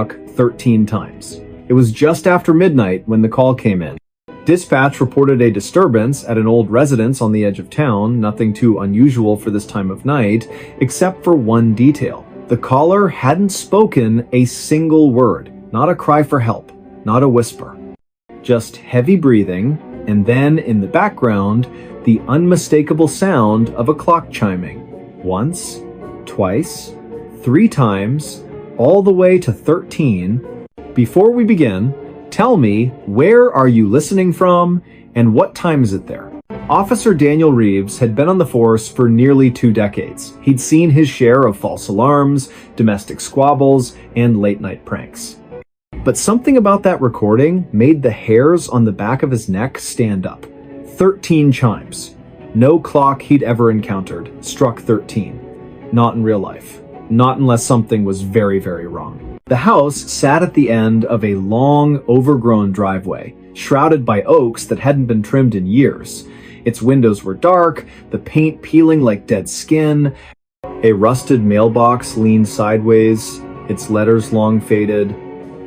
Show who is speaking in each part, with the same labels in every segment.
Speaker 1: 13 times. It was just after midnight when the call came in. Dispatch reported a disturbance at an old residence on the edge of town, nothing too unusual for this time of night, except for one detail. The caller hadn't spoken a single word, not a cry for help, not a whisper. Just heavy breathing, and then in the background, the unmistakable sound of a clock chiming. Once, twice, 3 times, all the way to 13. Before we begin, tell me, where are you listening from, and what time is it there? Officer Daniel Reeves had been on the force for nearly 2 decades. He'd seen his share of false alarms, domestic squabbles, and late-night pranks. But something about that recording made the hairs on the back of his neck stand up. 13 chimes. No clock he'd ever encountered struck 13. Not in real life. Not unless something was very, very wrong. The house sat at the end of a long, overgrown driveway, shrouded by oaks that hadn't been trimmed in years. Its windows were dark, the paint peeling like dead skin. A rusted mailbox leaned sideways, its letters long faded.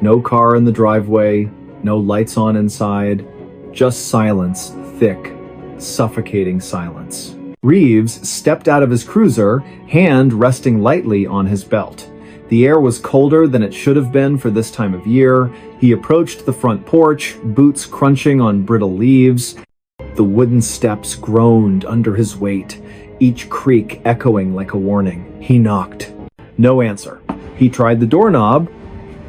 Speaker 1: No car in the driveway, no lights on inside. Just silence, thick, suffocating silence. Reeves stepped out of his cruiser, hand resting lightly on his belt. The air was colder than it should have been for this time of year. He approached the front porch, boots crunching on brittle leaves. The wooden steps groaned under his weight, each creak echoing like a warning. He knocked. No answer. He tried the doorknob.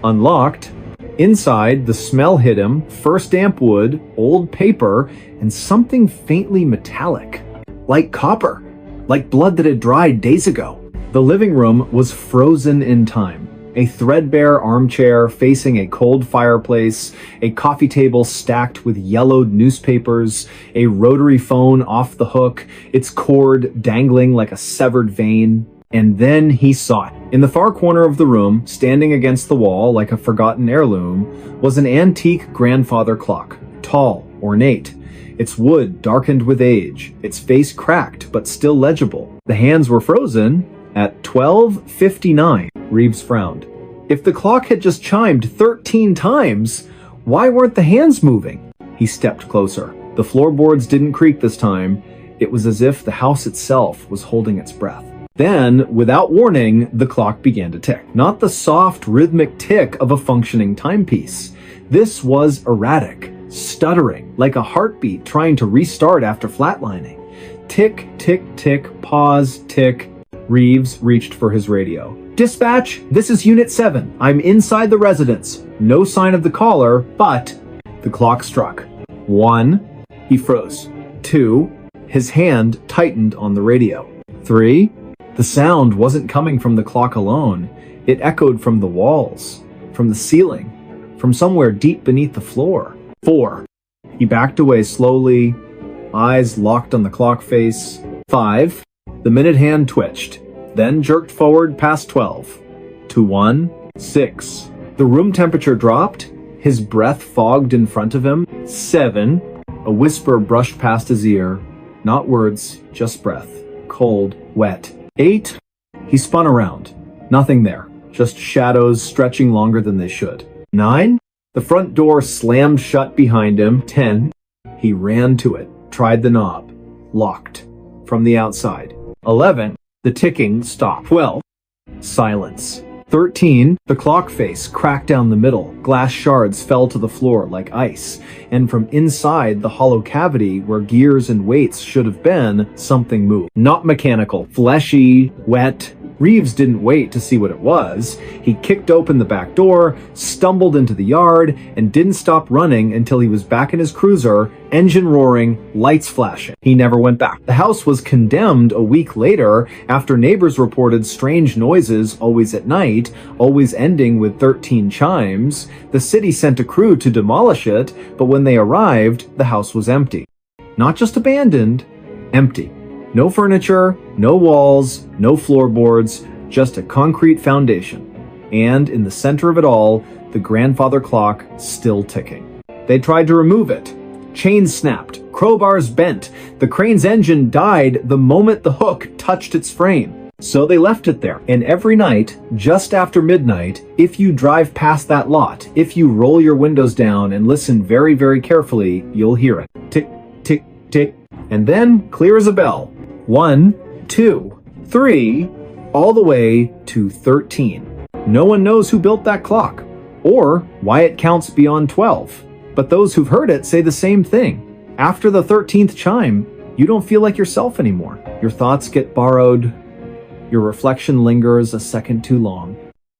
Speaker 1: Unlocked. Inside, the smell hit him, first damp wood, old paper, and something faintly metallic. Like copper. Like blood that had dried days ago. The living room was frozen in time. A threadbare armchair facing a cold fireplace, a coffee table stacked with yellowed newspapers, a rotary phone off the hook, its cord dangling like a severed vein. And then he saw it. In the far corner of the room, standing against the wall like a forgotten heirloom, was an antique grandfather clock, tall, ornate. Its wood darkened with age, its face cracked but still legible. The hands were frozen at 12:59. Reeves frowned. If the clock had just chimed 13 times, why weren't the hands moving? He stepped closer. The floorboards didn't creak this time. It was as if the house itself was holding its breath. Then, without warning, the clock began to tick. Not the soft, rhythmic tick of a functioning timepiece. This was erratic, stuttering, like a heartbeat trying to restart after flatlining. Tick, tick, tick, pause, tick. Reeves reached for his radio. Dispatch, this is Unit 7. I'm inside the residence. No sign of the caller, but... The clock struck. 1. He froze. 2. His hand tightened on the radio. 3. The sound wasn't coming from the clock alone. It echoed from the walls, from the ceiling, from somewhere deep beneath the floor. 4. He backed away slowly, eyes locked on the clock face. 5. The minute hand twitched, then jerked forward past 12. To 1. 6. The room temperature dropped, his breath fogged in front of him. 7. A whisper brushed past his ear. Not words, just breath. Cold, wet. 8. He spun around. Nothing there, just shadows stretching longer than they should. 9. The front door slammed shut behind him. 10. He ran to it, tried the knob. Locked. From the outside. 11. The ticking stopped. 12. Silence. 13. The clock face cracked down the middle. Glass shards fell to the floor like ice. And from inside the hollow cavity where gears and weights should have been, something moved. Not mechanical. Fleshy. Wet. Reeves didn't wait to see what it was. He kicked open the back door, stumbled into the yard, and didn't stop running until he was back in his cruiser, engine roaring, lights flashing. He never went back. The house was condemned a week later after neighbors reported strange noises always at night, always ending with 13 chimes. The city sent a crew to demolish it, but when they arrived, the house was empty. Not just abandoned, empty. No furniture, no walls, no floorboards, just a concrete foundation. And in the center of it all, the grandfather clock still ticking. They tried to remove it. Chains snapped, crowbars bent. The crane's engine died the moment the hook touched its frame. So they left it there. And every night, just after midnight, if you drive past that lot, if you roll your windows down and listen very, very carefully, you'll hear it. Tick, tick, tick. And then, clear as a bell. 1, 2, 3, all the way to 13. No one knows who built that clock, or why it counts beyond 12. But those who've heard it say the same thing. After the 13th chime, you don't feel like yourself anymore. Your thoughts get borrowed. Your reflection lingers a second too long.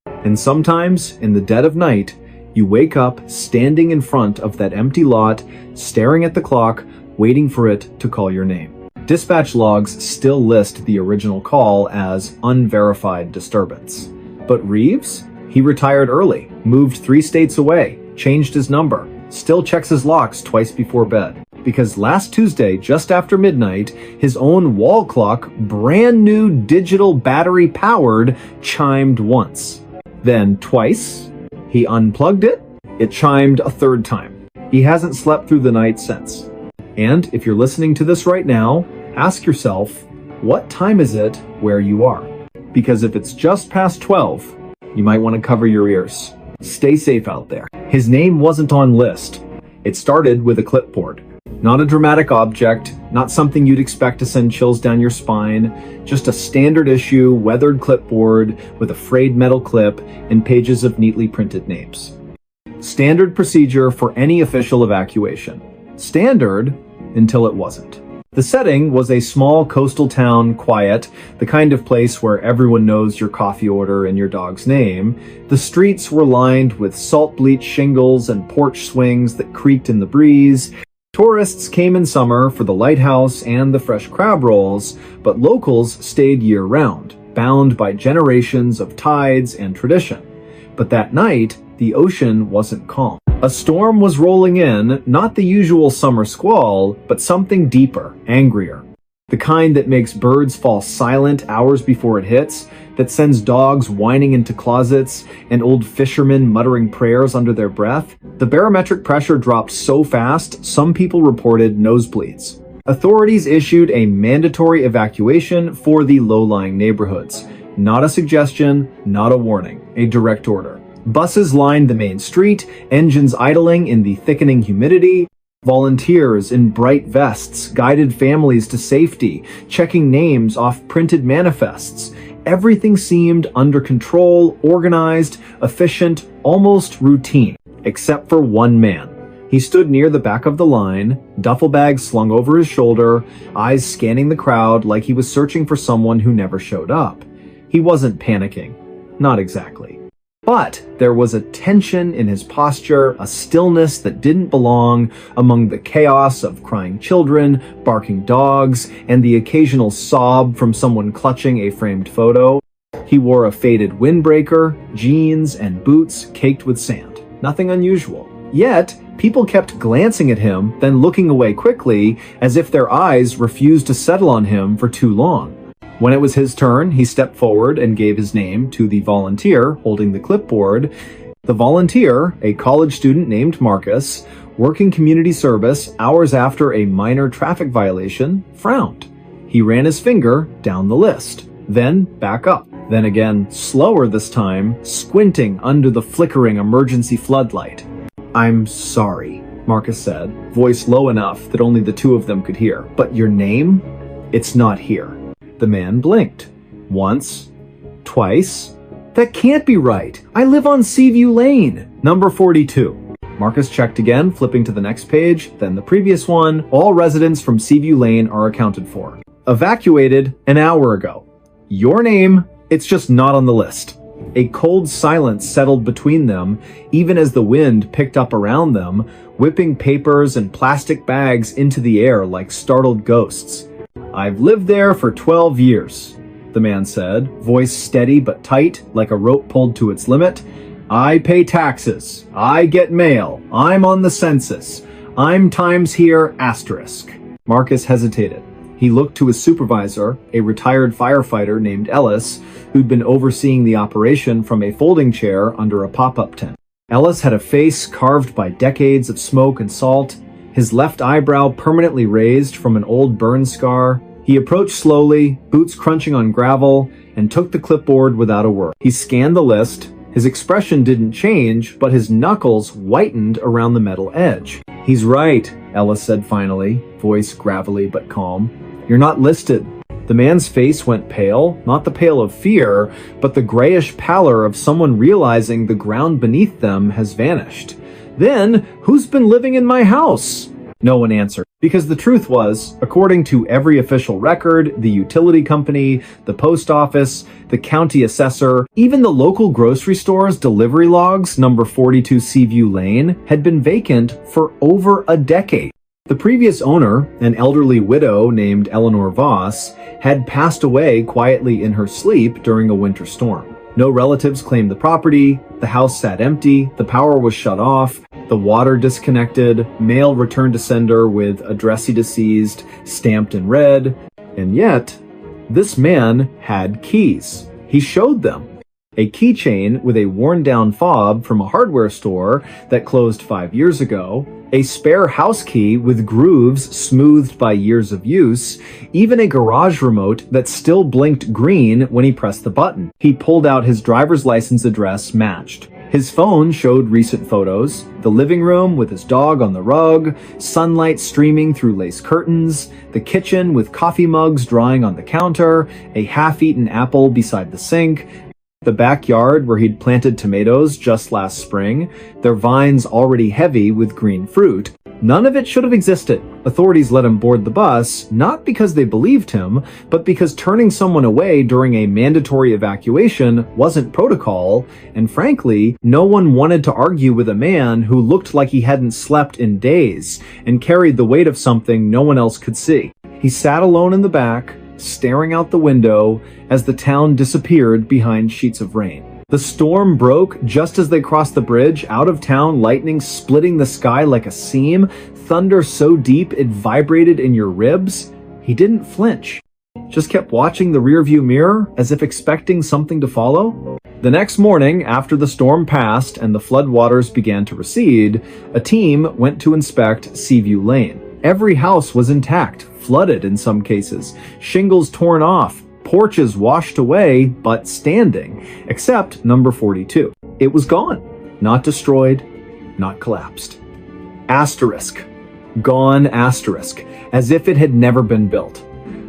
Speaker 1: And sometimes, in the dead of night, you wake up standing in front of that empty lot, staring at the clock, waiting for it to call your name. Dispatch logs still list the original call as unverified disturbance. But Reeves? He retired early, moved 3 states away, changed his number, still checks his locks twice before bed. Because last Tuesday, just after midnight, his own wall clock, brand new digital battery powered, chimed once. Then twice. He unplugged it. It chimed a 3rd time. He hasn't slept through the night since. And if you're listening to this right now, ask yourself, what time is it where you are? Because if it's just past 12, you might want to cover your ears. Stay safe out there. His name wasn't on list. It started with a clipboard. Not a dramatic object, not something you'd expect to send chills down your spine, just a standard issue, weathered clipboard with a frayed metal clip and pages of neatly printed names. Standard procedure for any official evacuation. Standard until it wasn't. The setting was a small coastal town, quiet, the kind of place where everyone knows your coffee order and your dog's name. The streets were lined with salt-bleached shingles and porch swings that creaked in the breeze. Tourists came in summer for the lighthouse and the fresh crab rolls, but locals stayed year-round, bound by generations of tides and tradition. But that night, the ocean wasn't calm. A storm was rolling in, not the usual summer squall, but something deeper, angrier. The kind that makes birds fall silent hours before it hits, that sends dogs whining into closets, and old fishermen muttering prayers under their breath. The barometric pressure dropped so fast, some people reported nosebleeds. Authorities issued a mandatory evacuation for the low-lying neighborhoods. Not a suggestion, not a warning, a direct order. Buses lined the main street, engines idling in the thickening humidity. Volunteers in bright vests guided families to safety, checking names off printed manifests. Everything seemed under control, organized, efficient, almost routine, except for one man. He stood near the back of the line, duffel bag slung over his shoulder, eyes scanning the crowd like he was searching for someone who never showed up. He wasn't panicking. Not exactly. But there was a tension in his posture, a stillness that didn't belong among the chaos of crying children, barking dogs, and the occasional sob from someone clutching a framed photo. He wore a faded windbreaker, jeans, and boots caked with sand. Nothing unusual. Yet, people kept glancing at him, then looking away quickly, as if their eyes refused to settle on him for too long. When it was his turn, he stepped forward and gave his name to the volunteer holding the clipboard. The volunteer, a college student named Marcus, working community service hours after a minor traffic violation, frowned. He ran his finger down the list, then back up, then again, slower this time, squinting under the flickering emergency floodlight. "I'm sorry," Marcus said, voice low enough that only the two of them could hear. "But your name? It's not here." The man blinked. Once. Twice. "That can't be right. I live on Seaview Lane, number 42. Marcus checked again, flipping to the next page, then the previous one. All residents from Seaview Lane are accounted for. Evacuated an hour ago. Your name, it's just not on the list. A cold silence settled between them, even as the wind picked up around them, whipping papers and plastic bags into the air like startled ghosts. "I've lived there for 12 years, the man said, voice steady but tight, like a rope pulled to its limit. "I pay taxes. I get mail. I'm on the census. I'm times here asterisk." Marcus hesitated. He looked to his supervisor, a retired firefighter named Ellis, who'd been overseeing the operation from a folding chair under a pop-up tent. Ellis had a face carved by decades of smoke and salt, his left eyebrow permanently raised from an old burn scar. He approached slowly, boots crunching on gravel, and took the clipboard without a word. He scanned the list. His expression didn't change, but his knuckles whitened around the metal edge. "He's right," Ellis said finally, voice gravelly but calm. "You're not listed." The man's face went pale, not the pale of fear, but the grayish pallor of someone realizing the ground beneath them has vanished. "Then, who's been living in my house?" No one answered. Because the truth was, according to every official record, the utility company, the post office, the county assessor, even the local grocery store's delivery logs, number 42 Seaview Lane, had been vacant for over a decade. The previous owner, an elderly widow named Eleanor Voss, had passed away quietly in her sleep during a winter storm. No relatives claimed the property, the house sat empty, the power was shut off, the water disconnected, mail returned to sender with addressee deceased stamped in red, and yet, this man had keys. He showed them. A keychain with a worn-down fob from a hardware store that closed 5 years ago, a spare house key with grooves smoothed by years of use, even a garage remote that still blinked green when he pressed the button. He pulled out his driver's license address matched. His phone showed recent photos, the living room with his dog on the rug, sunlight streaming through lace curtains, the kitchen with coffee mugs drying on the counter, a half-eaten apple beside the sink, the backyard where he'd planted tomatoes just last spring, their vines already heavy with green fruit. None of it should have existed. Authorities let him board the bus, not because they believed him, but because turning someone away during a mandatory evacuation wasn't protocol, and frankly, no one wanted to argue with a man who looked like he hadn't slept in days and carried the weight of something no one else could see. He sat alone in the back, staring out the window as the town disappeared behind sheets of rain. The storm broke just as they crossed the bridge, out of town, lightning splitting the sky like a seam, thunder so deep it vibrated in your ribs. He didn't flinch, just kept watching the rearview mirror as if expecting something to follow. The next morning, after the storm passed and the floodwaters began to recede, a team went to inspect Seaview Lane. Every house was intact, flooded in some cases, shingles torn off, porches washed away, but standing, except number 42. It was gone. Not destroyed, not collapsed. Asterisk. Gone asterisk, as if it had never been built.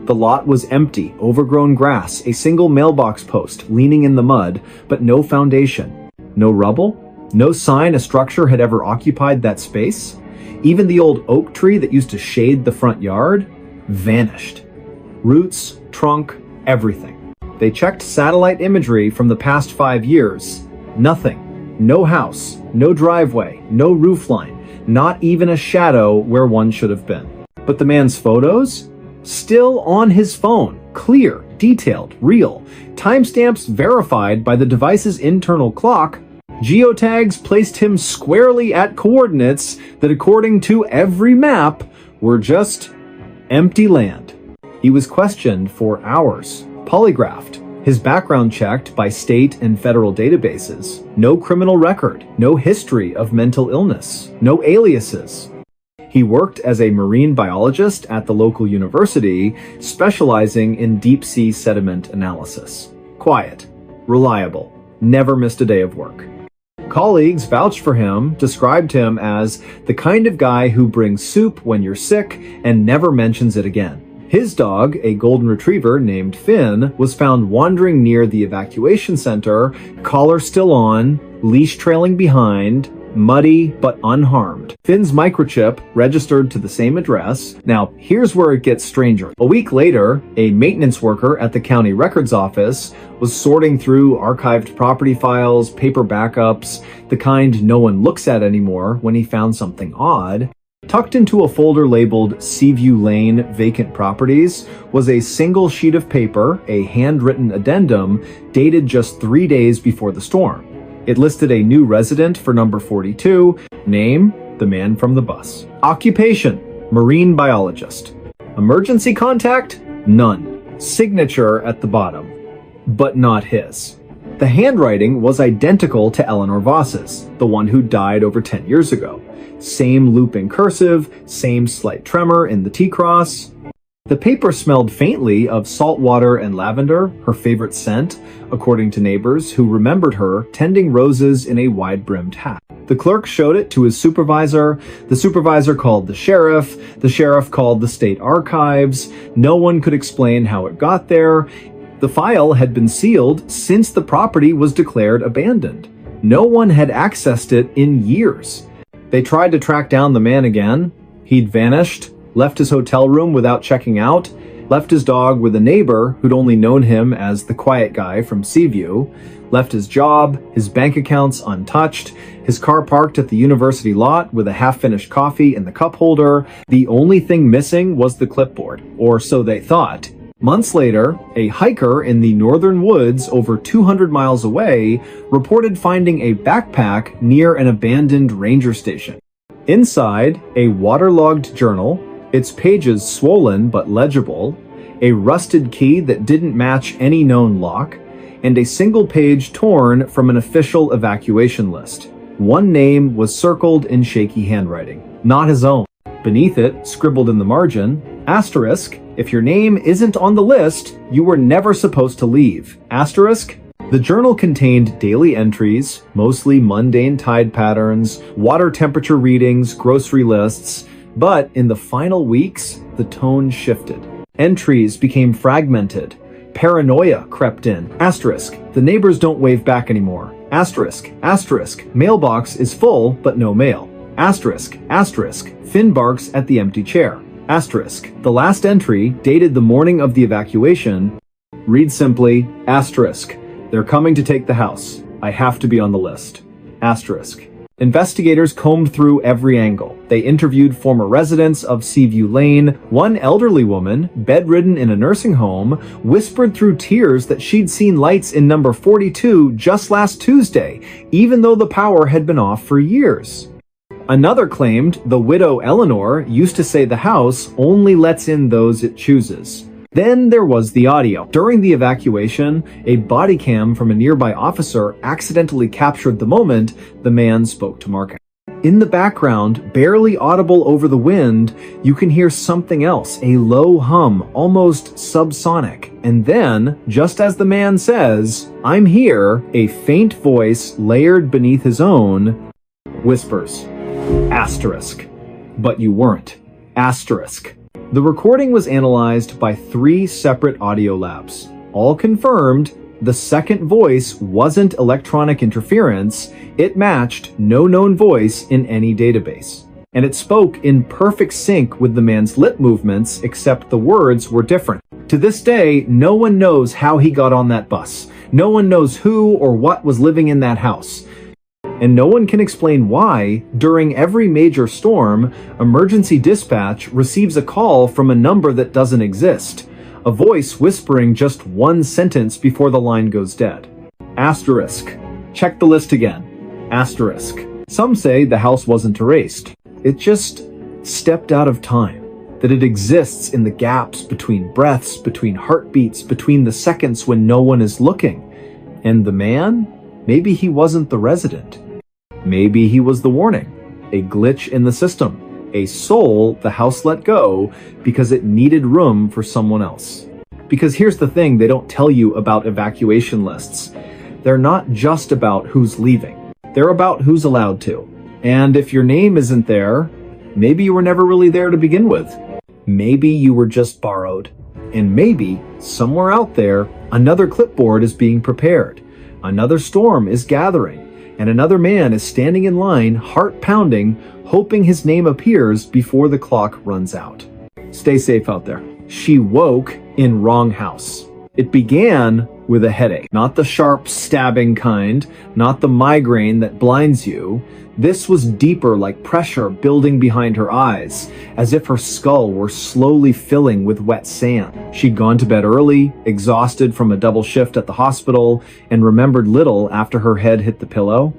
Speaker 1: The lot was empty, overgrown grass, a single mailbox post leaning in the mud, but no foundation. No rubble? No sign a structure had ever occupied that space? Even the old oak tree that used to shade the front yard? Vanished. Roots, trunk, everything. They checked satellite imagery from the past 5 years. Nothing. No house, no driveway, no roofline, not even a shadow where one should have been. But the man's photos? Still on his phone. Clear, detailed, real. Timestamps verified by the device's internal clock. Geotags placed him squarely at coordinates that, according to every map, were just empty land. He was questioned for hours, polygraphed, his background checked by state and federal databases. No criminal record, no history of mental illness, no aliases. He worked as a marine biologist at the local university, specializing in deep-sea sediment analysis. Quiet, reliable, never missed a day of work. Colleagues vouched for him, described him as the kind of guy who brings soup when you're sick and never mentions it again. His dog, a golden retriever named Finn, was found wandering near the evacuation center, collar still on, leash trailing behind, muddy but unharmed. Finn's microchip registered to the same address. Now, here's where it gets stranger. A week later, a maintenance worker at the county records office was sorting through archived property files, paper backups, the kind no one looks at anymore, when he found something odd. Tucked into a folder labeled Seaview Lane Vacant Properties was a single sheet of paper, a handwritten addendum, dated just 3 days before the storm. It listed a new resident for number 42, name, the man from the bus. Occupation, marine biologist. Emergency contact, none. Signature at the bottom, but not his. The handwriting was identical to Eleanor Voss's, the one who died over 10 years ago. Same looping cursive, same slight tremor in the T-cross. The paper smelled faintly of salt water and lavender, her favorite scent, according to neighbors who remembered her tending roses in a wide-brimmed hat. The clerk showed it to his supervisor. The supervisor called the sheriff. The sheriff called the state archives. No one could explain how it got there. The file had been sealed since the property was declared abandoned. No one had accessed it in years. They tried to track down the man again. He'd vanished, left his hotel room without checking out, left his dog with a neighbor who'd only known him as the quiet guy from Seaview, left his job, his bank accounts untouched, his car parked at the university lot with a half-finished coffee in the cup holder. The only thing missing was the clipboard, or so they thought. Months later, a hiker in the northern woods over 200 miles away reported finding a backpack near an abandoned ranger station. Inside, a waterlogged journal, its pages swollen but legible, a rusted key that didn't match any known lock, and a single page torn from an official evacuation list. One name was circled in shaky handwriting, not his own. Beneath it, scribbled in the margin, asterisk, if your name isn't on the list, you were never supposed to leave. Asterisk. The journal contained daily entries, mostly mundane tide patterns, water temperature readings, grocery lists, but in the final weeks, the tone shifted. Entries became fragmented. Paranoia crept in. Asterisk. The neighbors don't wave back anymore. Asterisk. Asterisk. Mailbox is full, but no mail. Asterisk. Asterisk. Finn barks at the empty chair. Asterisk. The last entry, dated the morning of the evacuation, reads simply, asterisk. They're coming to take the house. I have to be on the list. Asterisk. Investigators combed through every angle. They interviewed former residents of Seaview Lane. One elderly woman, bedridden in a nursing home, whispered through tears that she'd seen lights in number 42 just last Tuesday, even though the power had been off for years. Another claimed the widow Eleanor used to say the house only lets in those it chooses. Then there was the audio. During the evacuation, a body cam from a nearby officer accidentally captured the moment the man spoke to Mark. In the background, barely audible over the wind, you can hear something else, a low hum, almost subsonic. And then, just as the man says, I'm here, a faint voice layered beneath his own whispers, asterisk. But you weren't. Asterisk. The recording was analyzed by 3 separate audio labs. All confirmed, the second voice wasn't electronic interference, it matched no known voice in any database. And it spoke in perfect sync with the man's lip movements, except the words were different. To this day, no one knows how he got on that bus. No one knows who or what was living in that house. And no one can explain why, during every major storm, emergency dispatch receives a call from a number that doesn't exist. A voice whispering just one sentence before the line goes dead. Asterisk. Check the list again. Asterisk. Some say the house wasn't erased. It just stepped out of time. That it exists in the gaps between breaths, between heartbeats, between the seconds when no one is looking. And the man? Maybe he wasn't the resident. Maybe he was the warning, a glitch in the system, a soul the house let go because it needed room for someone else. Because here's the thing they don't tell you about evacuation lists. They're not just about who's leaving. They're about who's allowed to. And if your name isn't there, maybe you were never really there to begin with. Maybe you were just borrowed. And maybe, somewhere out there, another clipboard is being prepared. Another storm is gathering. And another man is standing in line, heart pounding, hoping his name appears before the clock runs out. Stay safe out there. She woke in wrong house. It began with a headache. Not the sharp, stabbing kind, not the migraine that blinds you. This was deeper, like pressure building behind her eyes, as if her skull were slowly filling with wet sand. She'd gone to bed early, exhausted from a double shift at the hospital, and remembered little after her head hit the pillow.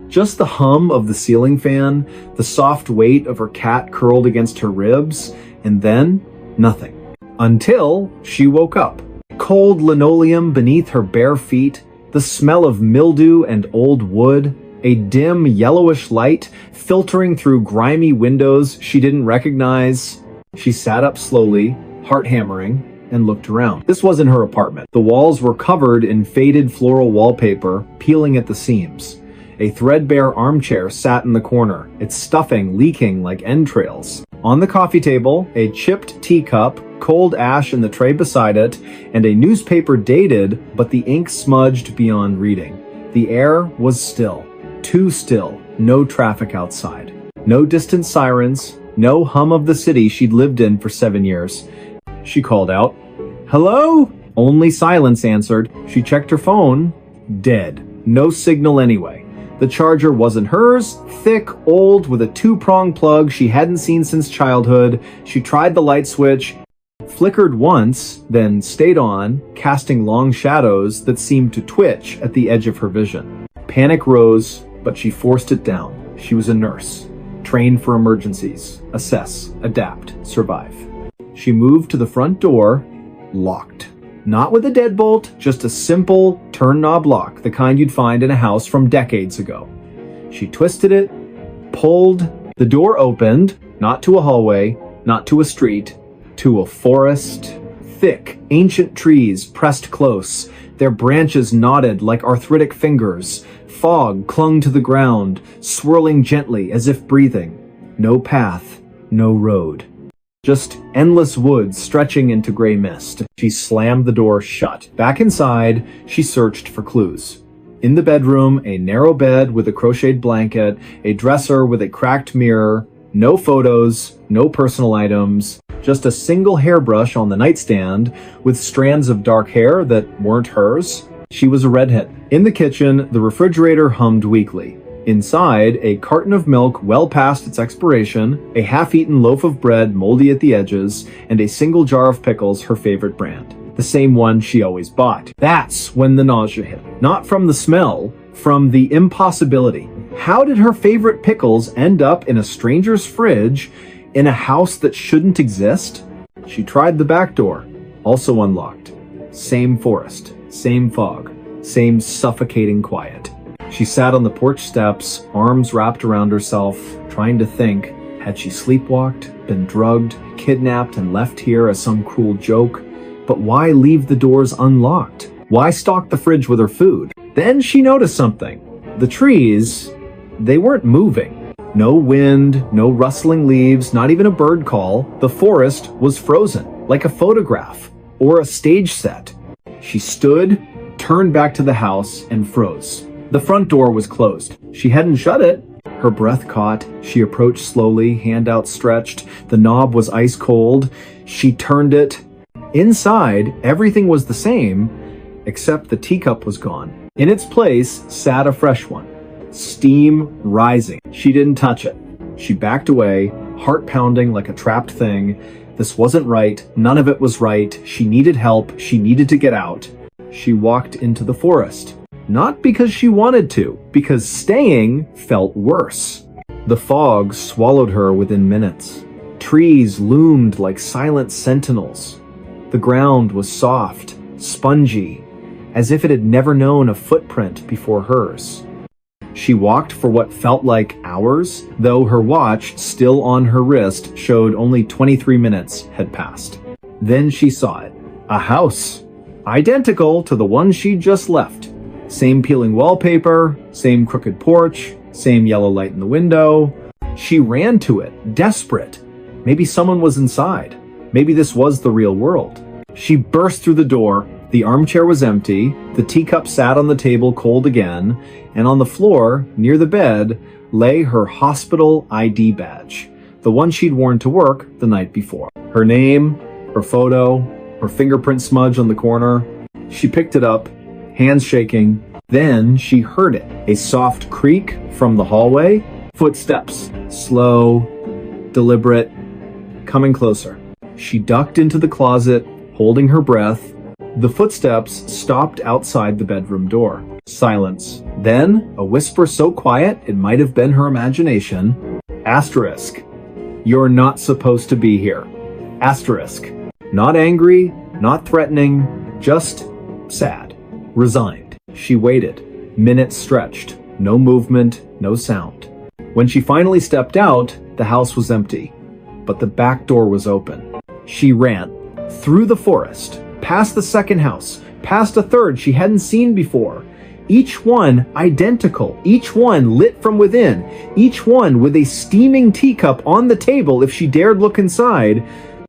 Speaker 1: Just the hum of the ceiling fan, the soft weight of her cat curled against her ribs, and then nothing. Until she woke up. Cold linoleum beneath her bare feet, the smell of mildew and old wood, a dim yellowish light filtering through grimy windows she didn't recognize. She sat up slowly, heart hammering, and looked around. This wasn't her apartment. The walls were covered in faded floral wallpaper, peeling at the seams. A threadbare armchair sat in the corner, its stuffing leaking like entrails. On the coffee table, a chipped teacup, cold ash in the tray beside it, and a newspaper dated, but the ink smudged beyond reading. The air was still. Too still. No traffic outside. No distant sirens. No hum of the city she'd lived in for 7 years. She called out, "Hello?" Only silence answered. She checked her phone. Dead. No signal anyway. The charger wasn't hers, thick, old, with a 2-prong plug she hadn't seen since childhood. She tried the light switch, flickered once, then stayed on, casting long shadows that seemed to twitch at the edge of her vision. Panic rose, but she forced it down. She was a nurse, trained for emergencies, assess, adapt, survive. She moved to the front door, locked. Not with a deadbolt, just a simple turn knob lock, the kind you'd find in a house from decades ago. She twisted it, pulled. The door opened, not to a hallway, not to a street, to a forest. Thick, ancient trees pressed close, their branches knotted like arthritic fingers. Fog clung to the ground, swirling gently as if breathing. No path, no road. Just endless woods stretching into gray mist. She slammed the door shut. Back inside, she searched for clues. In the bedroom, a narrow bed with a crocheted blanket, a dresser with a cracked mirror, no photos, no personal items, just a single hairbrush on the nightstand with strands of dark hair that weren't hers. She was a redhead. In the kitchen, the refrigerator hummed weakly. Inside, a carton of milk well past its expiration, a half-eaten loaf of bread moldy at the edges, and a single jar of pickles, her favorite brand. The same one she always bought. That's when the nausea hit. Not from the smell, from the impossibility. How did her favorite pickles end up in a stranger's fridge in a house that shouldn't exist? She tried the back door, also unlocked. Same forest, same fog, same suffocating quiet. She sat on the porch steps, arms wrapped around herself, trying to think. Had she sleepwalked, been drugged, kidnapped, and left here as some cruel joke? But why leave the doors unlocked? Why stock the fridge with her food? Then she noticed something. The trees, they weren't moving. No wind, no rustling leaves, not even a bird call. The forest was frozen, like a photograph or a stage set. She stood, turned back to the house, and froze. The front door was closed. She hadn't shut it. Her breath caught. She approached slowly, hand outstretched. The knob was ice cold. She turned it. Inside, everything was the same, except the teacup was gone. In its place sat a fresh one, steam rising. She didn't touch it. She backed away, heart pounding like a trapped thing. This wasn't right. None of it was right. She needed help. She needed to get out. She walked into the forest. Not because she wanted to, because staying felt worse. The fog swallowed her within minutes. Trees loomed like silent sentinels. The ground was soft, spongy, as if it had never known a footprint before hers. She walked for what felt like hours, though her watch, still on her wrist, showed only 23 minutes had passed. Then she saw it. A house. Identical to the one she'd just left. Same peeling wallpaper, same crooked porch, same yellow light in the window. She ran to it, desperate. Maybe someone was inside. Maybe this was the real world. She burst through the door. The armchair was empty. The teacup sat on the table cold again. And on the floor, near the bed, lay her hospital ID badge. The one she'd worn to work the night before. Her name, her photo, her fingerprint smudge on the corner. She picked it up, hands shaking. Then she heard it. A soft creak from the hallway. Footsteps. Slow, deliberate, coming closer. She ducked into the closet, holding her breath. The footsteps stopped outside the bedroom door. Silence. Then, a whisper so quiet it might have been her imagination. Asterisk. You're not supposed to be here. Asterisk. Not angry, not threatening, just sad. Resigned. She waited. Minutes stretched. No movement, no sound. When she finally stepped out, the house was empty. But the back door was open. She ran. through the forest, past the second house, past a third she hadn't seen before. Each one identical, each one lit from within, each one with a steaming teacup on the table if she dared look inside.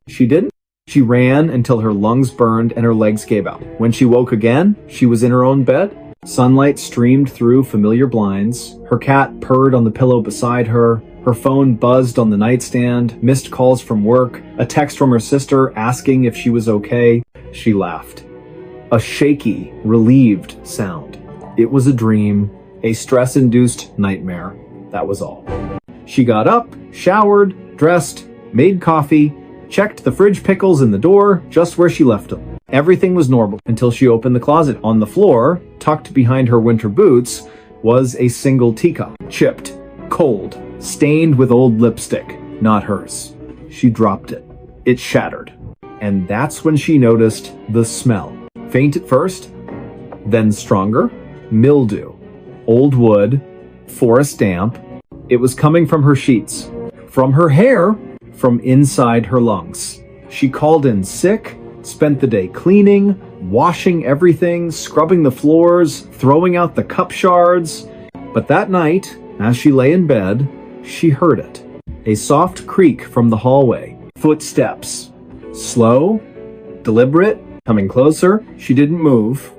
Speaker 1: She didn't. She ran until her lungs burned and her legs gave out. When she woke again, she was in her own bed. Sunlight streamed through familiar blinds. Her cat purred on the pillow beside her. Her phone buzzed on the nightstand, missed calls from work, a text from her sister asking if she was okay. She laughed. A shaky, relieved sound. It was a dream, a stress-induced nightmare. That was all. She got up, showered, dressed, made coffee, checked the fridge pickles in the door, just where she left them. Everything was normal until she opened the closet. On the floor, tucked behind her winter boots, was a single teacup. Chipped, cold, stained with old lipstick. Not hers. She dropped it. It shattered. And that's when she noticed the smell. Faint at first, then stronger. Mildew. Old wood. Forest damp. It was coming from her sheets. From her hair. From inside her lungs. She called in sick, spent the day cleaning, washing everything, scrubbing the floors, throwing out the cup shards. But that night, as she lay in bed, she heard it. A soft creak from the hallway. Footsteps. Slow, deliberate, coming closer. She didn't move,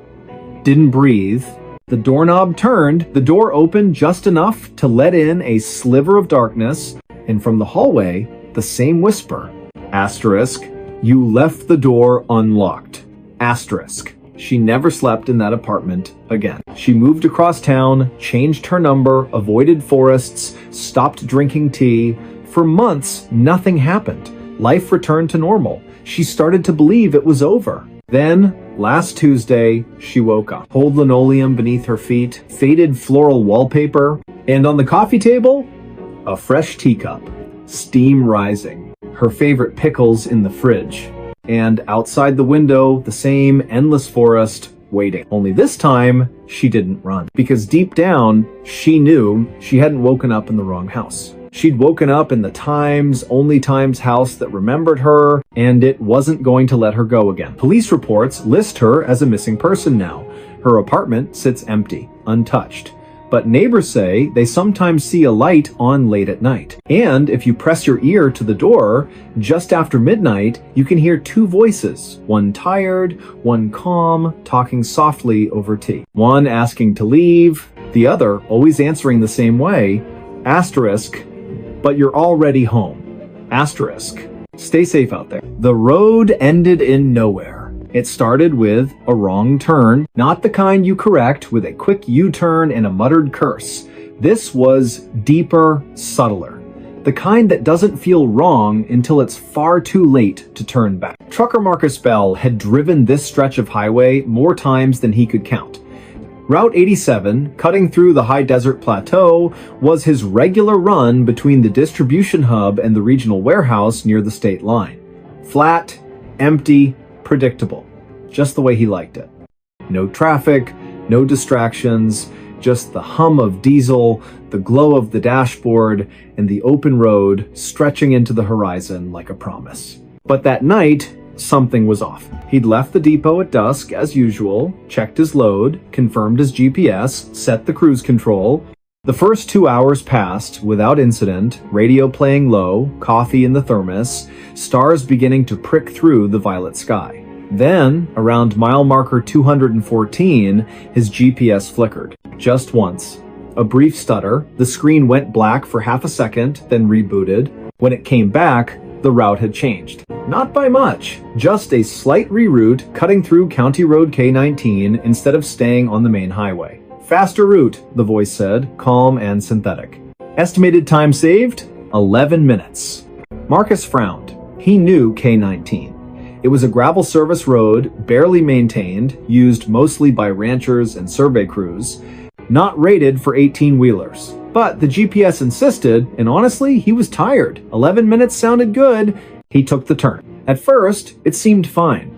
Speaker 1: didn't breathe. The doorknob turned, the door opened just enough to let in a sliver of darkness, and from the hallway, the same whisper. Asterisk, you left the door unlocked. Asterisk. She never slept in that apartment again. She moved across town, changed her number, avoided forests, stopped drinking tea. For months, nothing happened. Life returned to normal. She started to believe it was over. Then, last Tuesday, she woke up. Old linoleum beneath her feet, faded floral wallpaper, and on the coffee table, a fresh teacup. Steam rising, her favorite pickles in the fridge, and outside the window, the same endless forest waiting. Only this time, she didn't run, because deep down, she knew she hadn't woken up in the wrong house. She'd woken up in the only Times house that remembered her, and it wasn't going to let her go again. Police reports list her as a missing person now. Her apartment sits empty, untouched. But neighbors say they sometimes see a light on late at night. And if you press your ear to the door, just after midnight, you can hear two voices, one tired, one calm, talking softly over tea. One asking to leave, the other always answering the same way, asterisk, but you're already home. Asterisk. Stay safe out there. The road ended in nowhere. It started with a wrong turn, not the kind you correct with a quick U-turn and a muttered curse. This was deeper, subtler. The kind that doesn't feel wrong until it's far too late to turn back. Trucker Marcus Bell had driven this stretch of highway more times than he could count. Route 87, cutting through the high desert plateau, was his regular run between the distribution hub and the regional warehouse near the state line. Flat, empty, predictable. Just the way he liked it. No traffic, no distractions, just the hum of diesel, the glow of the dashboard, and the open road stretching into the horizon like a promise. But that night, something was off. He'd left the depot at dusk, as usual, checked his load, confirmed his GPS, set the cruise control. The first 2 hours passed without incident, radio playing low, coffee in the thermos, stars beginning to prick through the violet sky. Then, around mile marker 214, his GPS flickered. Just once. A brief stutter, the screen went black for half a second, then rebooted. When it came back, the route had changed. Not by much, just a slight reroute cutting through County Road K19 instead of staying on the main highway. Faster route, the voice said, calm and synthetic. Estimated time saved? 11 minutes. Marcus frowned. He knew K19. It was a gravel service road, barely maintained, used mostly by ranchers and survey crews, not rated for 18-wheelers. But the GPS insisted, and honestly, he was tired. 11 minutes sounded good. He took the turn. At first, it seemed fine.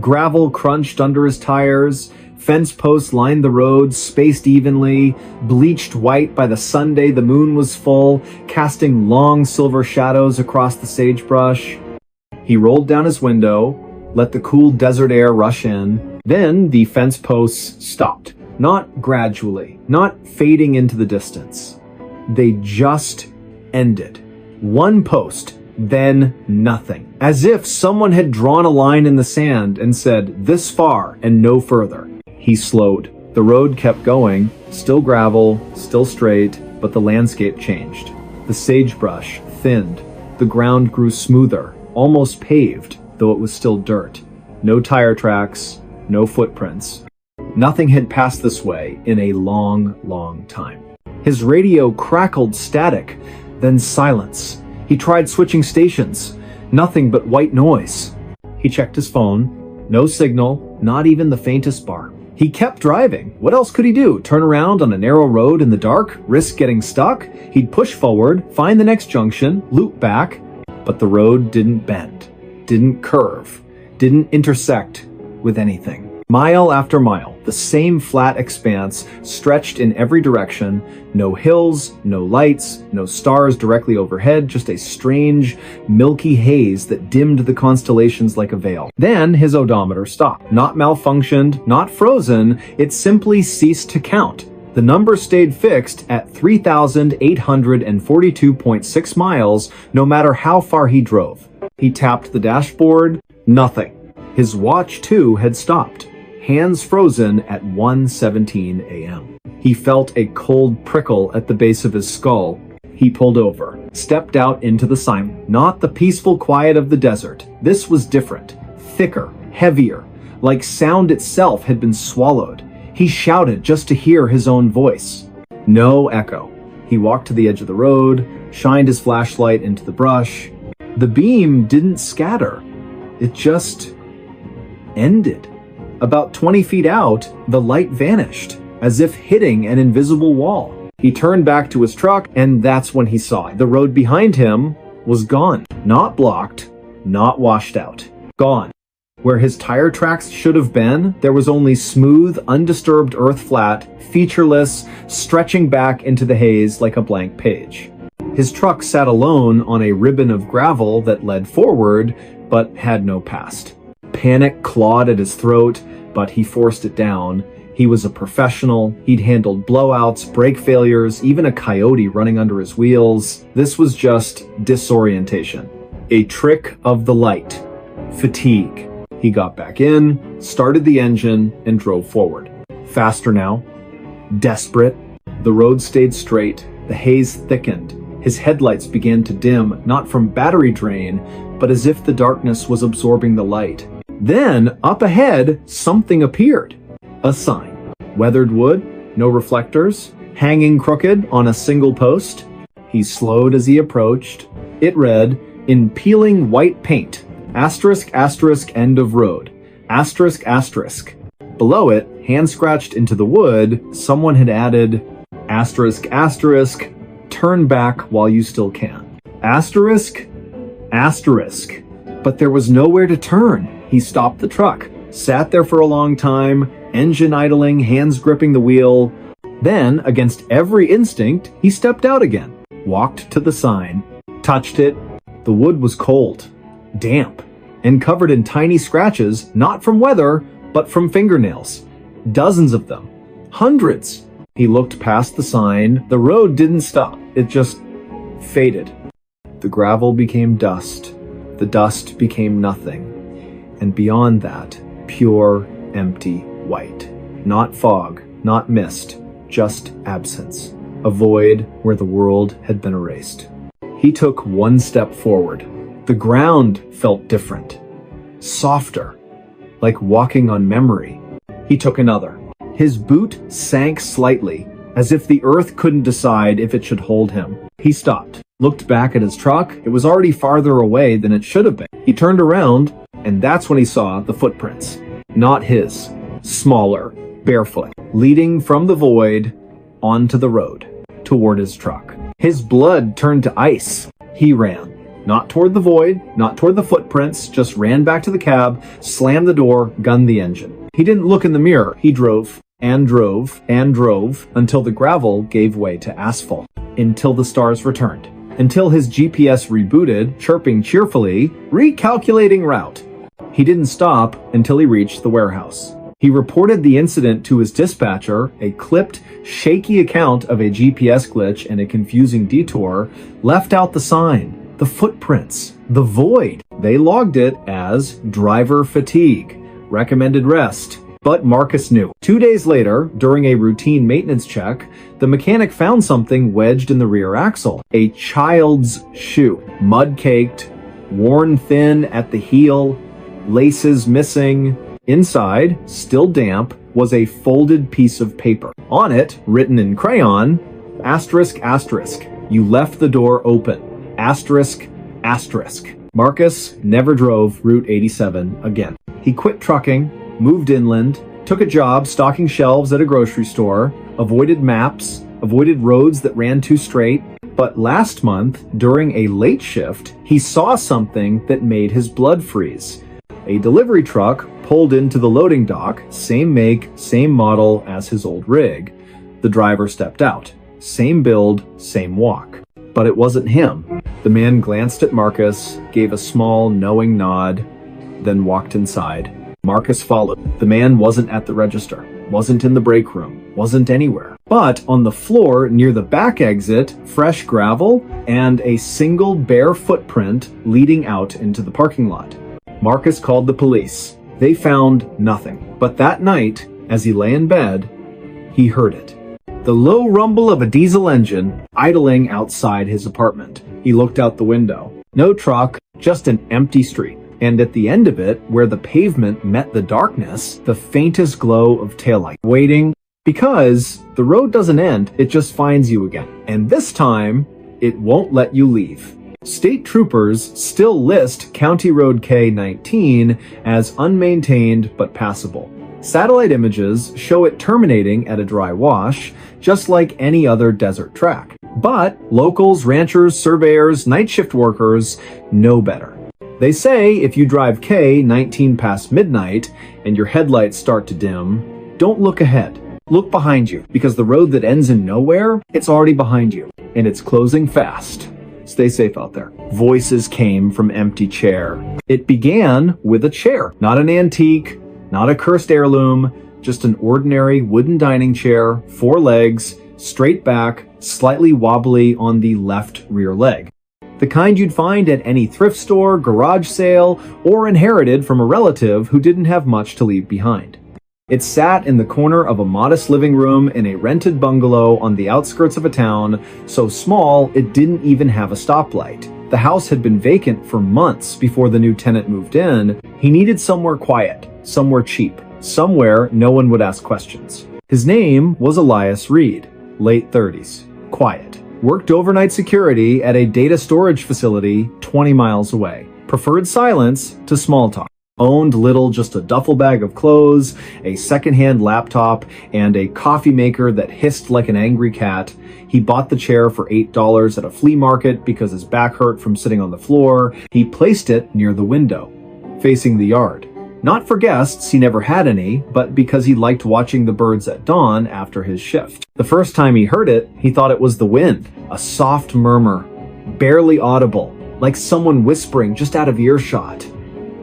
Speaker 1: Gravel crunched under his tires, fence posts lined the road, spaced evenly, bleached white by the Sunday the moon was full, casting long silver shadows across the sagebrush. He rolled down his window, let the cool desert air rush in. Then the fence posts stopped. Not gradually, not fading into the distance. They just ended. One post, then nothing. As if someone had drawn a line in the sand and said, this far and no further. He slowed. The road kept going, still gravel, still straight, but the landscape changed. The sagebrush thinned. The ground grew smoother, almost paved, though it was still dirt. No tire tracks, no footprints. Nothing had passed this way in a long, long time. His radio crackled static, then silence. He tried switching stations. Nothing but white noise. He checked his phone. No signal, not even the faintest bar. He kept driving. What else could he do? Turn around on a narrow road in the dark? Risk getting stuck? He'd push forward, find the next junction, loop back. But the road didn't bend, didn't curve, didn't intersect with anything. Mile after mile, the same flat expanse stretched in every direction. No hills, no lights, no stars directly overhead, just a strange, milky haze that dimmed the constellations like a veil. Then his odometer stopped. Not malfunctioned, not frozen, it simply ceased to count. The number stayed fixed at 3,842.6 miles, no matter how far he drove. He tapped the dashboard, nothing. His watch, too, had stopped. Hands frozen at 1:17 a.m. He felt a cold prickle at the base of his skull. He pulled over, stepped out into the silence. Not the peaceful quiet of the desert. This was different, thicker, heavier, like sound itself had been swallowed. He shouted just to hear his own voice. No echo. He walked to the edge of the road, shined his flashlight into the brush. The beam didn't scatter. It just ended. About 20 feet out, the light vanished, as if hitting an invisible wall. He turned back to his truck, and that's when he saw it. The road behind him was gone. Not blocked, not washed out. Gone. Where his tire tracks should have been, there was only smooth, undisturbed earth flat, featureless, stretching back into the haze like a blank page. His truck sat alone on a ribbon of gravel that led forward, but had no past. Panic clawed at his throat, but he forced it down. He was a professional. He'd handled blowouts, brake failures, even a coyote running under his wheels. This was just disorientation. A trick of the light. Fatigue. He got back in, started the engine, and drove forward. Faster now. Desperate. The road stayed straight. The haze thickened. His headlights began to dim, not from battery drain, but as if the darkness was absorbing the light. Then, up ahead, something appeared. A sign. Weathered wood, no reflectors, hanging crooked on a single post. He slowed as he approached. It read, in peeling white paint, asterisk, asterisk, end of road, asterisk, asterisk. Below it, hand scratched into the wood, someone had added, asterisk, asterisk, turn back while you still can. Asterisk, asterisk. But there was nowhere to turn. He stopped the truck, sat there for a long time, engine idling, hands gripping the wheel. Then, against every instinct, he stepped out again, walked to the sign, touched it. The wood was cold, damp, and covered in tiny scratches, not from weather, but from fingernails. Dozens of them. Hundreds. He looked past the sign. The road didn't stop. It just faded. The gravel became dust. The dust became nothing. And beyond that, pure, empty white. Not fog, not mist, just absence. A void where the world had been erased. He took one step forward. The ground felt different. Softer. Like walking on memory. He took another. His boot sank slightly, as if the earth couldn't decide if it should hold him. He stopped, looked back at his truck. It was already farther away than it should have been. He turned around, and that's when he saw the footprints. Not his. Smaller, barefoot, leading from the void onto the road, toward his truck. His blood turned to ice. He ran. Not toward the void, not toward the footprints, just ran back to the cab, slammed the door, gunned the engine. He didn't look in the mirror. He drove, and drove, and drove, until the gravel gave way to asphalt. Until the stars returned. Until his GPS rebooted, chirping cheerfully, recalculating route. He didn't stop until he reached the warehouse. He reported the incident to his dispatcher. A clipped, shaky account of a GPS glitch and a confusing detour left out the sign, the footprints, the void. They logged it as driver fatigue, recommended rest. But Marcus knew. 2 days later, during a routine maintenance check, the mechanic found something wedged in the rear axle. A child's shoe, mud-caked, worn thin at the heel, laces missing. Inside, still damp, was a folded piece of paper. On it, written in crayon, asterisk, asterisk, you left the door open, asterisk, asterisk. Marcus never drove Route 87 again. He quit trucking, moved inland, took a job stocking shelves at a grocery store, avoided maps, avoided roads that ran too straight. But last month, during a late shift, he saw something that made his blood freeze. A delivery truck pulled into the loading dock, same make, same model as his old rig. The driver stepped out. Same build, same walk. But it wasn't him. The man glanced at Marcus, gave a small, knowing nod, then walked inside. Marcus followed. The man wasn't at the register, wasn't in the break room, wasn't anywhere. But on the floor near the back exit, fresh gravel and a single bare footprint leading out into the parking lot. Marcus called the police. They found nothing. But that night, as he lay in bed, he heard it. The low rumble of a diesel engine idling outside his apartment. He looked out the window. No truck, just an empty street. And at the end of it, where the pavement met the darkness, the faintest glow of taillight. Waiting, because the road doesn't end, it just finds you again. And this time, it won't let you leave. State troopers still list County Road K-19 as unmaintained but passable. Satellite images show it terminating at a dry wash, just like any other desert track. But locals, ranchers, surveyors, night shift workers know better. They say if you drive K-19 past midnight and your headlights start to dim, don't look ahead. Look behind you, because the road that ends in nowhere, it's already behind you, and it's closing fast. Stay safe out there. Voices came from empty chair. It began with a chair, not an antique, not a cursed heirloom, just an ordinary wooden dining chair, 4 legs, straight back, slightly wobbly on the left rear leg. The kind you'd find at any thrift store, garage sale, or inherited from a relative who didn't have much to leave behind. It sat in the corner of a modest living room in a rented bungalow on the outskirts of a town so small it didn't even have a stoplight. The house had been vacant for months before the new tenant moved in. He needed somewhere quiet, somewhere cheap, somewhere no one would ask questions. His name was Elias Reed, late 30s, quiet. Worked overnight security at a data storage facility 20 miles away. Preferred silence to small talk. Owned little, just a duffel bag of clothes, a secondhand laptop, and a coffee maker that hissed like an angry cat. He bought the chair for $8 at a flea market because his back hurt from sitting on the floor. He placed it near the window, facing the yard. Not for guests, he never had any, but because he liked watching the birds at dawn after his shift. The first time he heard it, he thought it was the wind, a soft murmur, barely audible, like someone whispering just out of earshot.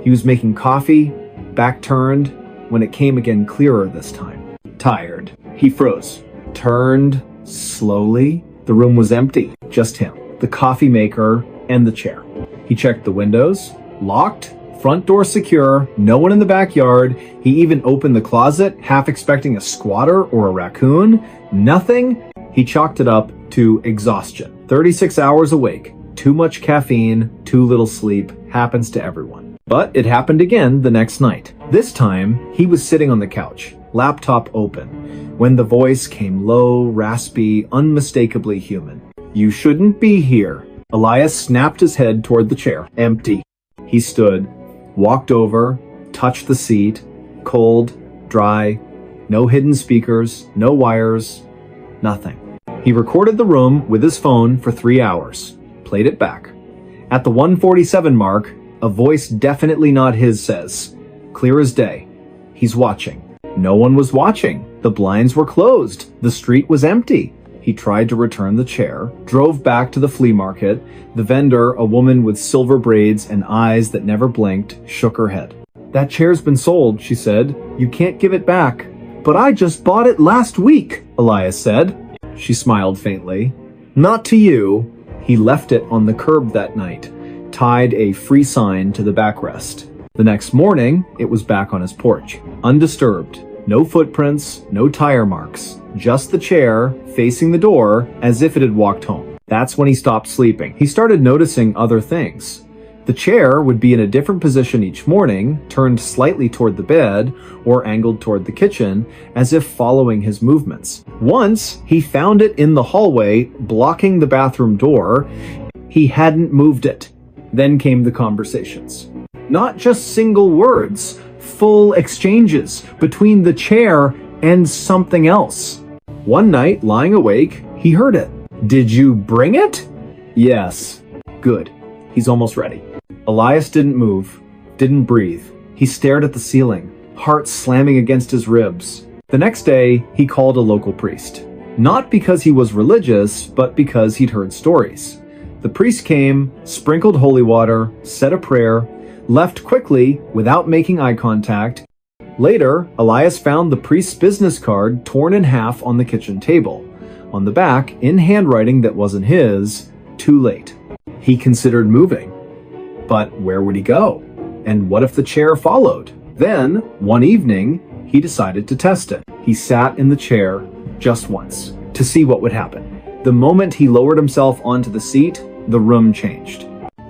Speaker 1: He was making coffee, back turned, when it came again clearer this time. Tired. He froze, turned slowly. The room was empty, just him, the coffee maker, and the chair. He checked the windows, locked, front door secure, no one in the backyard. He even opened the closet, half expecting a squatter or a raccoon. Nothing. He chalked it up to exhaustion. 36 hours awake, too much caffeine, too little sleep, happens to everyone. But it happened again the next night. This time, he was sitting on the couch, laptop open, when the voice came low, raspy, unmistakably human. You shouldn't be here. Elias snapped his head toward the chair. Empty. He stood, walked over, touched the seat, cold, dry, no hidden speakers, no wires, nothing. He recorded the room with his phone for 3 hours, played it back. At the 1:47 mark, a voice definitely not his says, clear as day, he's watching. No one was watching. The blinds were closed. The street was empty. He tried to return the chair, drove back to the flea market. The vendor, a woman with silver braids and eyes that never blinked, shook her head. "That chair's been sold," she said. "You can't give it back." "But I just bought it last week," Elias said. She smiled faintly. "Not to you." He left it on the curb that night, tied a free sign to the backrest. The next morning, it was back on his porch, undisturbed. No footprints, no tire marks, just the chair facing the door as if it had walked home. That's when he stopped sleeping. He started noticing other things. The chair would be in a different position each morning, turned slightly toward the bed or angled toward the kitchen, as if following his movements. Once, he found it in the hallway, blocking the bathroom door. He hadn't moved it. Then came the conversations. Not just single words, full exchanges between the chair and something else. One night, lying awake, he heard it. "Did you bring it?" "Yes." "Good. He's almost ready." Elias didn't move, didn't breathe. He stared at the ceiling, heart slamming against his ribs. The next day, he called a local priest. Not because he was religious, but because he'd heard stories. The priest came, sprinkled holy water, said a prayer, left quickly without making eye contact. Later, Elias found the priest's business card torn in half on the kitchen table. On the back, in handwriting that wasn't his, "Too late." He considered moving. But where would he go? And what if the chair followed? Then, one evening, he decided to test it. He sat in the chair just once to see what would happen. The moment he lowered himself onto the seat, the room changed.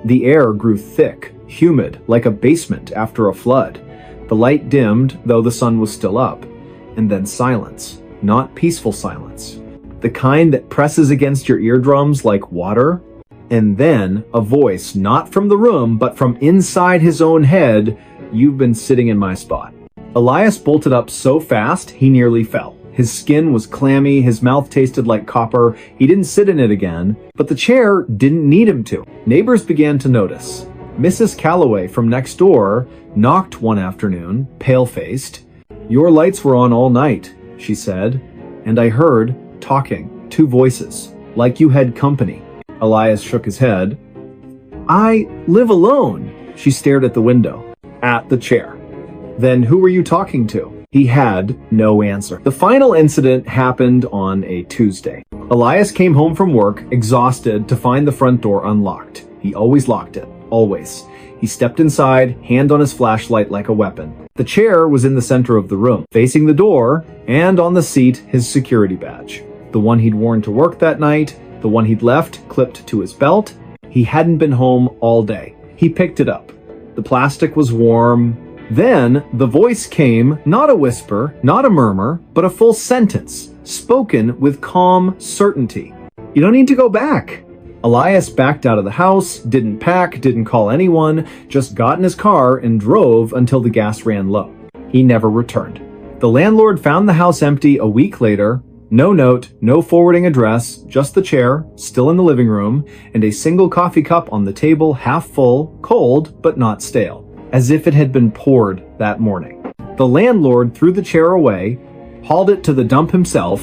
Speaker 1: The air grew thick, humid, like a basement after a flood. The light dimmed, though the sun was still up. And then silence. Not peaceful silence. The kind that presses against your eardrums like water. And then a voice, not from the room, but from inside his own head, "You've been sitting in my spot." Elias bolted up so fast, he nearly fell. His skin was clammy, his mouth tasted like copper. He didn't sit in it again, but the chair didn't need him to. Neighbors began to notice. Mrs. Calloway from next door knocked one afternoon, pale-faced. "Your lights were on all night," she said, "and I heard talking, two voices, like you had company." Elias shook his head. "I live alone." She stared at the window, at the chair. "Then who were you talking to?" He had no answer. The final incident happened on a Tuesday. Elias came home from work, exhausted, to find the front door unlocked. He always locked it. Always. He stepped inside, hand on his flashlight like a weapon. The chair was in the center of the room, facing the door, and on the seat, his security badge. The one he'd worn to work that night, the one he'd left clipped to his belt. He hadn't been home all day. He picked it up. The plastic was warm. Then the voice came, not a whisper, not a murmur, but a full sentence, spoken with calm certainty. "You don't need to go back." Elias backed out of the house, didn't pack, didn't call anyone, just got in his car and drove until the gas ran low. He never returned. The landlord found the house empty a week later. No note, no forwarding address, just the chair, still in the living room, and a single coffee cup on the table, half full, cold, but not stale, as if it had been poured that morning. The landlord threw the chair away, hauled it to the dump himself,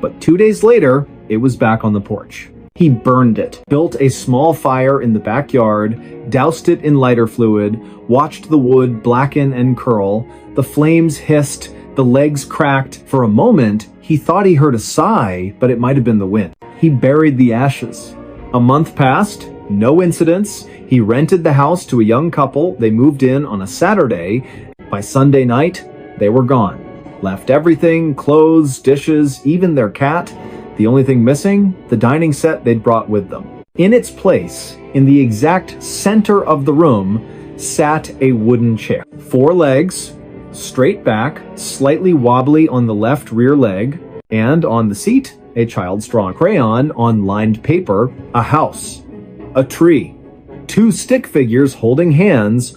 Speaker 1: but 2 days later, it was back on the porch. He burned it, built a small fire in the backyard, doused it in lighter fluid, watched the wood blacken and curl. The flames hissed, the legs cracked. For a moment, he thought he heard a sigh, but it might have been the wind. He buried the ashes. A month passed, no incidents. He rented the house to a young couple. They moved in on a Saturday. By Sunday night, they were gone. Left everything, clothes, dishes, even their cat. The only thing missing, the dining set they'd brought with them. In its place, in the exact center of the room, sat a wooden chair. 4 legs, straight back, slightly wobbly on the left rear leg, and on the seat, a child's drawing crayon on lined paper, a house, a tree, 2 stick figures holding hands,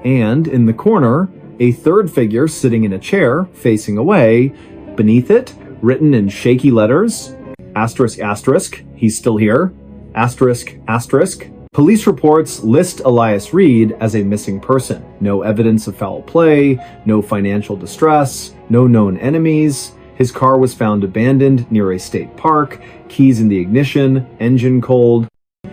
Speaker 1: and in the corner, a third figure sitting in a chair facing away. Beneath it, written in shaky letters, asterisk asterisk, he's still here, asterisk asterisk. Police reports list Elias Reed as a missing person. No evidence of foul play, no financial distress, no known enemies. His car was found abandoned near a state park, keys in the ignition, engine cold.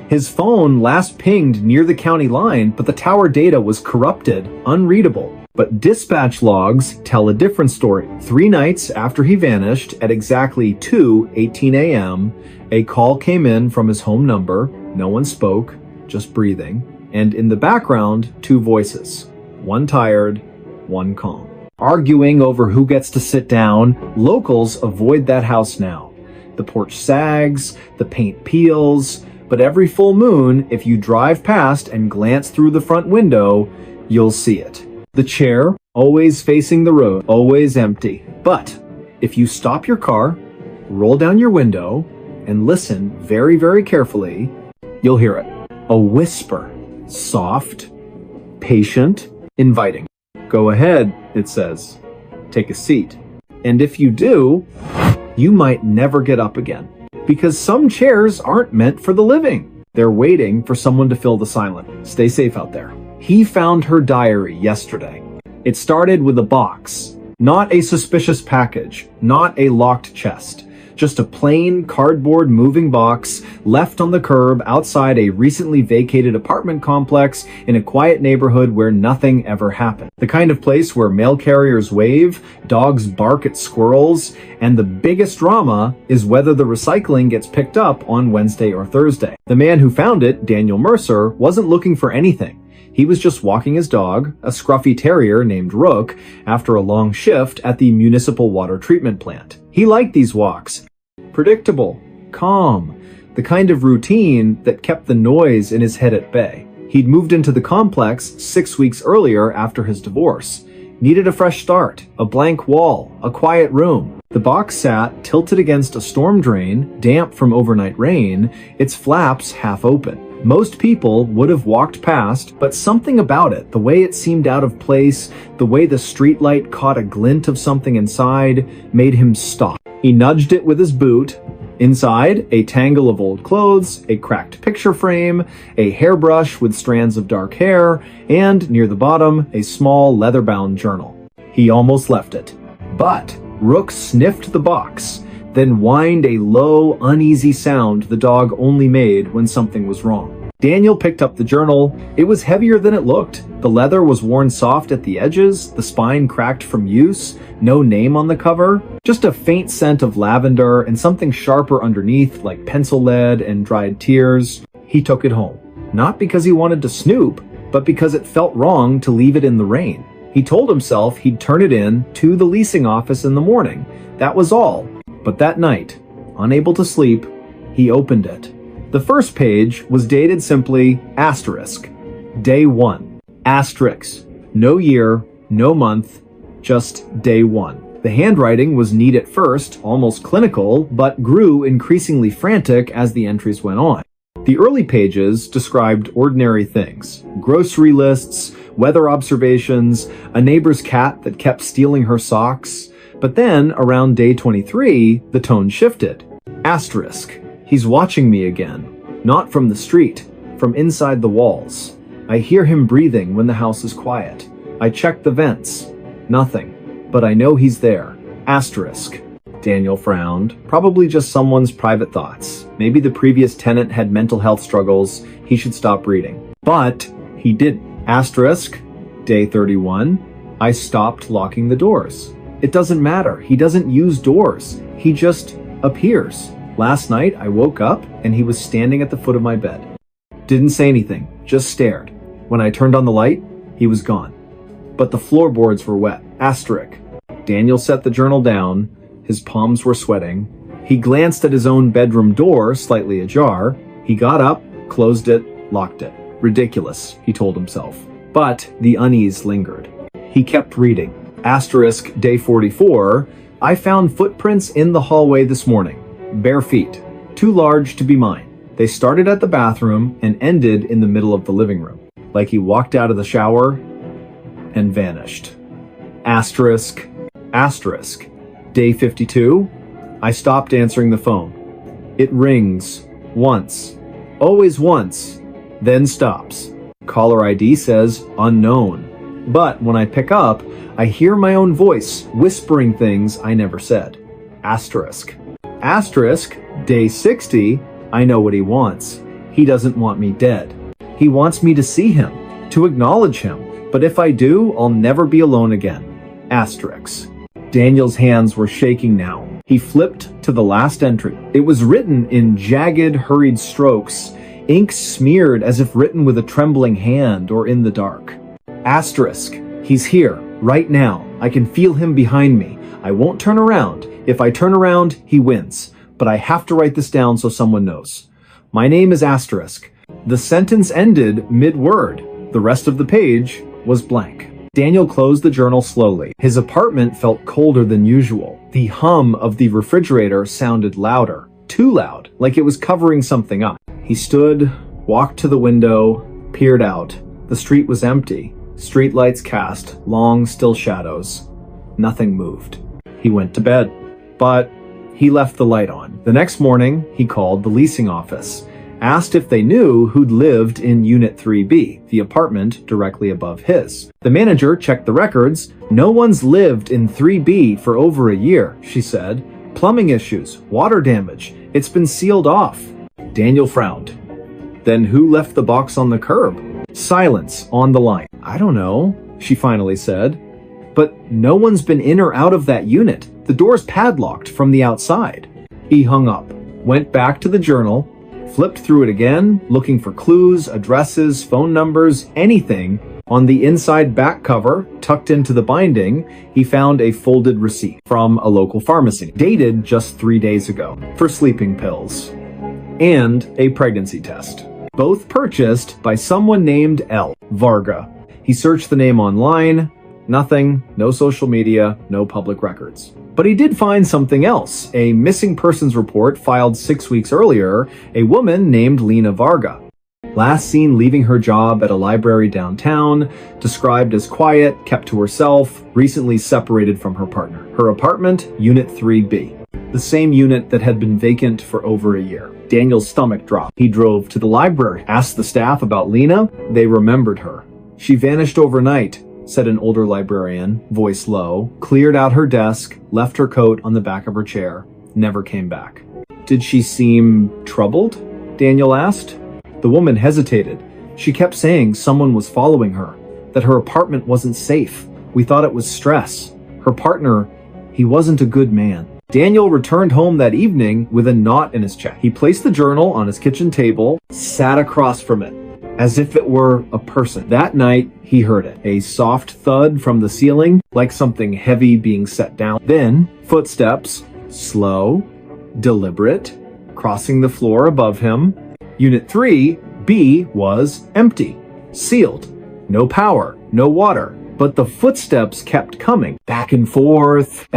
Speaker 1: His phone last pinged near the county line, but the tower data was corrupted, unreadable. But dispatch logs tell a different story. 3 nights after he vanished, at exactly 2:18 a.m., a call came in from his home number. No one spoke, just breathing. And in the background, 2 voices. One tired, one calm. Arguing over who gets to sit down, locals avoid that house now. The porch sags, the paint peels, but every full moon, if you drive past and glance through the front window, you'll see it. The chair, always facing the road, always empty. But if you stop your car, roll down your window, and listen very, very carefully, you'll hear it. A whisper. Soft, patient, inviting. Go ahead, it says. Take a seat. And if you do, you might never get up again. Because some chairs aren't meant for the living. They're waiting for someone to fill the silence. Stay safe out there. He found her diary yesterday. It started with a box. Not a suspicious package. Not a locked chest. Just a plain cardboard moving box left on the curb outside a recently vacated apartment complex in a quiet neighborhood where nothing ever happened. The kind of place where mail carriers wave, dogs bark at squirrels, and the biggest drama is whether the recycling gets picked up on Wednesday or Thursday. The man who found it, Daniel Mercer, wasn't looking for anything. He was just walking his dog, a scruffy terrier named Rook, after a long shift at the municipal water treatment plant. He liked these walks. Predictable, calm, the kind of routine that kept the noise in his head at bay. He'd moved into the complex 6 weeks earlier after his divorce. Needed a fresh start, a blank wall, a quiet room. The box sat tilted against a storm drain, damp from overnight rain, its flaps half open. Most people would have walked past, but something about it, the way it seemed out of place, the way the streetlight caught a glint of something inside, made him stop. He nudged it with his boot. Inside, a tangle of old clothes, a cracked picture frame, a hairbrush with strands of dark hair, and near the bottom, a small leather-bound journal. He almost left it. But Rook sniffed the box, then whined a low, uneasy sound the dog only made when something was wrong. Daniel picked up the journal. It was heavier than it looked. The leather was worn soft at the edges, the spine cracked from use, no name on the cover, just a faint scent of lavender and something sharper underneath like pencil lead and dried tears. He took it home. Not because he wanted to snoop, but because it felt wrong to leave it in the rain. He told himself he'd turn it in to the leasing office in the morning. That was all. But that night, unable to sleep, he opened it. The first page was dated simply asterisk, day 1, asterisk, no year, no month, just day 1. The handwriting was neat at first, almost clinical, but grew increasingly frantic as the entries went on. The early pages described ordinary things, grocery lists, weather observations, a neighbor's cat that kept stealing her socks. But then, around day 23, the tone shifted. Asterisk. He's watching me again. Not from the street, from inside the walls. I hear him breathing when the house is quiet. I check the vents. Nothing. But I know he's there. Asterisk. Daniel frowned. Probably just someone's private thoughts. Maybe the previous tenant had mental health struggles. He should stop reading. But he didn't. Asterisk. Day 31. I stopped locking the doors. It doesn't matter. He doesn't use doors. He just appears. Last night, I woke up and he was standing at the foot of my bed. Didn't say anything, just stared. When I turned on the light, he was gone. But the floorboards were wet. Asterisk. Daniel set the journal down. His palms were sweating. He glanced at his own bedroom door, slightly ajar. He got up, closed it, locked it. Ridiculous, he told himself. But the unease lingered. He kept reading. Asterisk, day 44, I found footprints in the hallway this morning. Bare feet. Too large to be mine. They started at the bathroom and ended in the middle of the living room. Like he walked out of the shower and vanished. Asterisk, asterisk. Day 52, I stopped answering the phone. It rings. Once. Always once. Then stops. Caller ID says unknown. But when I pick up, I hear my own voice whispering things I never said. Asterisk. Asterisk, day 60, I know what he wants. He doesn't want me dead. He wants me to see him, to acknowledge him, But if I do, I'll never be alone again. Asterisk. Daniel's hands were shaking now. He flipped to the last entry. It was written in jagged, hurried strokes, ink smeared as if written with a trembling hand or in the dark. Asterisk. He's here, right now. I can feel him behind me. I won't turn around. If I turn around, he wins. But I have to write this down so someone knows. My name is Asterisk. The sentence ended mid-word. The rest of the page was blank. Daniel closed the journal slowly. His apartment felt colder than usual. The hum of the refrigerator sounded louder. Too loud, like it was covering something up. He stood, walked to the window, peered out. The street was empty. Streetlights cast long, still shadows. Nothing moved. He went to bed. But he left the light on. The next morning, he called the leasing office, asked if they knew who'd lived in Unit 3B, the apartment directly above his. The manager checked the records. No one's lived in 3B for over a year, she said. Plumbing issues, water damage. It's been sealed off. Daniel frowned. Then who left the box on the curb? Silence on the line. I don't know, she finally said. But no one's been in or out of that unit. The door's padlocked from the outside. He hung up, went back to the journal, flipped through it again, looking for clues, addresses, phone numbers, anything. On the inside back cover, tucked into the binding, he found a folded receipt from a local pharmacy, dated just 3 days ago, for sleeping pills, and a pregnancy test. Both purchased by someone named L. Varga. He searched the name online. Nothing, no social media, no public records. But he did find something else, a missing persons report filed 6 weeks earlier, a woman named Lena Varga. Last seen leaving her job at a library downtown, described as quiet, kept to herself, recently separated from her partner. Her apartment, Unit 3B, the same unit that had been vacant for over a year. Daniel's stomach dropped. He drove to the library, asked the staff about Lena. They remembered her. She vanished overnight, said an older librarian, voice low, cleared out her desk, left her coat on the back of her chair, never came back. Did she seem troubled? Daniel asked. The woman hesitated. She kept saying someone was following her, that her apartment wasn't safe. We thought it was stress. Her partner, he wasn't a good man. Daniel returned home that evening with a knot in his chest. He placed the journal on his kitchen table, sat across from it, as if it were a person. That night, he heard it. A soft thud from the ceiling, like something heavy being set down. Then, footsteps, slow, deliberate, crossing the floor above him. Unit 3B was empty, sealed. No power, no water. But the footsteps kept coming. Back and forth,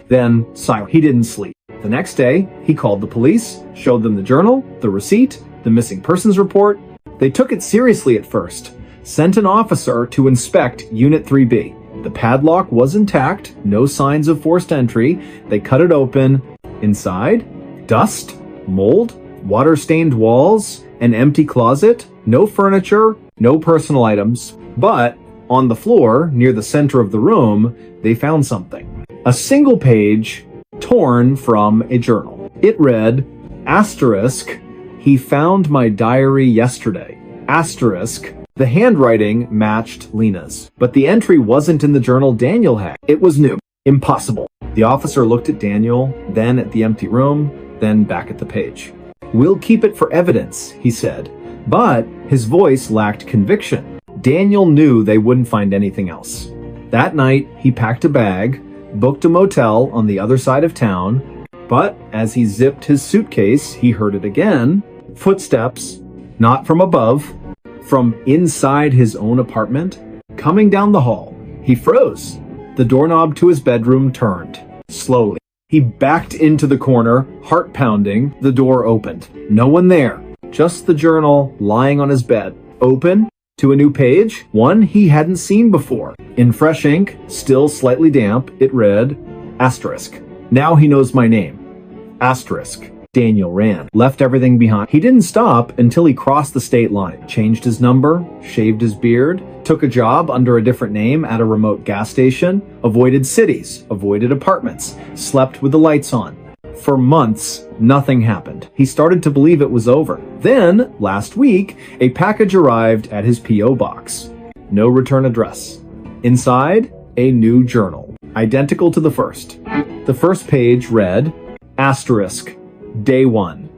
Speaker 1: then silent. He didn't sleep. The next day, he called the police, showed them the journal, the receipt, the missing persons report. They took it seriously at first, sent an officer to inspect Unit 3B. The padlock was intact, no signs of forced entry. They cut it open. Inside, dust, mold, water-stained walls, an empty closet, no furniture, no personal items. But on the floor, near the center of the room, they found something. A single page torn from a journal. It read, asterisk, he found my diary yesterday. Asterisk. The handwriting matched Lena's, but the entry wasn't in the journal Daniel had. It was new. Impossible. The officer looked at Daniel, then at the empty room, then back at the page. We'll keep it for evidence, he said, but his voice lacked conviction. Daniel knew they wouldn't find anything else. That night, he packed a bag, booked a motel on the other side of town, but as he zipped his suitcase, he heard it again. Footsteps, not from above, from inside his own apartment, coming down the hall. He froze. The doorknob to his bedroom turned, slowly. He backed into the corner, heart pounding. The door opened. No one there, just the journal lying on his bed. Open to a new page, one he hadn't seen before. In fresh ink, still slightly damp, it read, asterisk. Now he knows my name. Asterisk. Daniel ran, left everything behind. He didn't stop until he crossed the state line, changed his number, shaved his beard, took a job under a different name at a remote gas station, avoided cities, avoided apartments, slept with the lights on. For months, nothing happened. He started to believe it was over. Then, last week, a package arrived at his P.O. box. no return address. Inside, a new journal, identical to the first. The first page read, asterisk, day 1,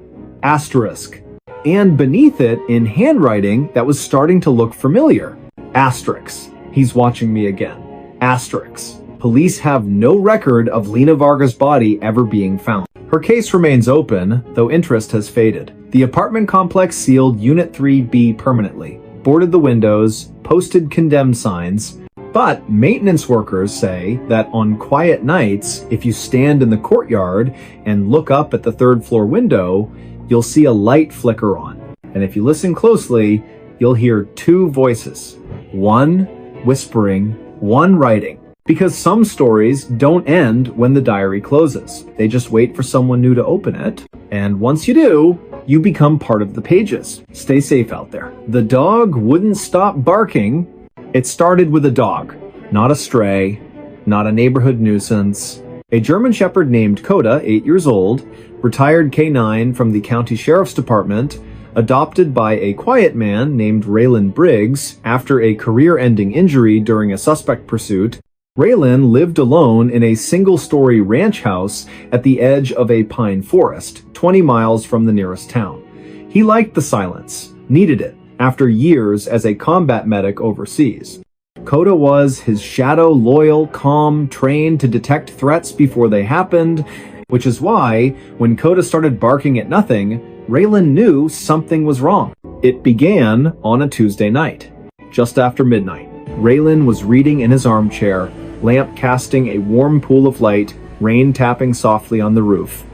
Speaker 1: asterisk, and beneath it, in handwriting that was starting to look familiar, asterisks, he's watching me again, asterisks. Police have no record of Lena Varga's body ever being found. Her case remains open, though interest has faded. The apartment complex sealed Unit 3B permanently, boarded the windows, posted condemned signs, but maintenance workers say that on quiet nights, if you stand in the courtyard and look up at the third floor window, you'll see a light flicker on. And if you listen closely, you'll hear 2 voices, one whispering, one writing. Because some stories don't end when the diary closes. They just wait for someone new to open it. And once you do, you become part of the pages. Stay safe out there. The dog wouldn't stop barking. It started with a dog, not a stray, not a neighborhood nuisance. A German Shepherd named Coda, 8 years old, retired K9 from the county sheriff's department, adopted by a quiet man named Raylan Briggs after a career-ending injury during a suspect pursuit. Raylan lived alone in a single-story ranch house at the edge of a pine forest, 20 miles from the nearest town. He liked the silence, needed it, after years as a combat medic overseas. Coda was his shadow, loyal, calm, trained to detect threats before they happened, which is why, when Coda started barking at nothing, Raylan knew something was wrong. It began on a Tuesday night, just after midnight. Raylan was reading in his armchair, lamp casting a warm pool of light, rain tapping softly on the roof.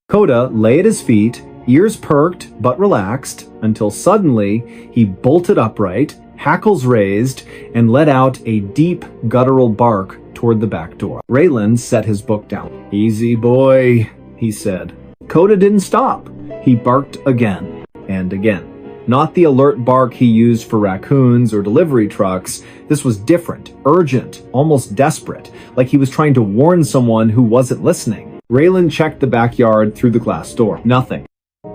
Speaker 1: Coda lay at his feet, ears perked but relaxed, until suddenly he bolted upright, hackles raised, and let out a deep, guttural bark toward the back door. Raylan set his book down. "Easy, boy," he said. Coda didn't stop. He barked again and again. Not the alert bark he used for raccoons or delivery trucks. This was different, urgent, almost desperate, like he was trying to warn someone who wasn't listening. Raylan checked the backyard through the glass door. Nothing.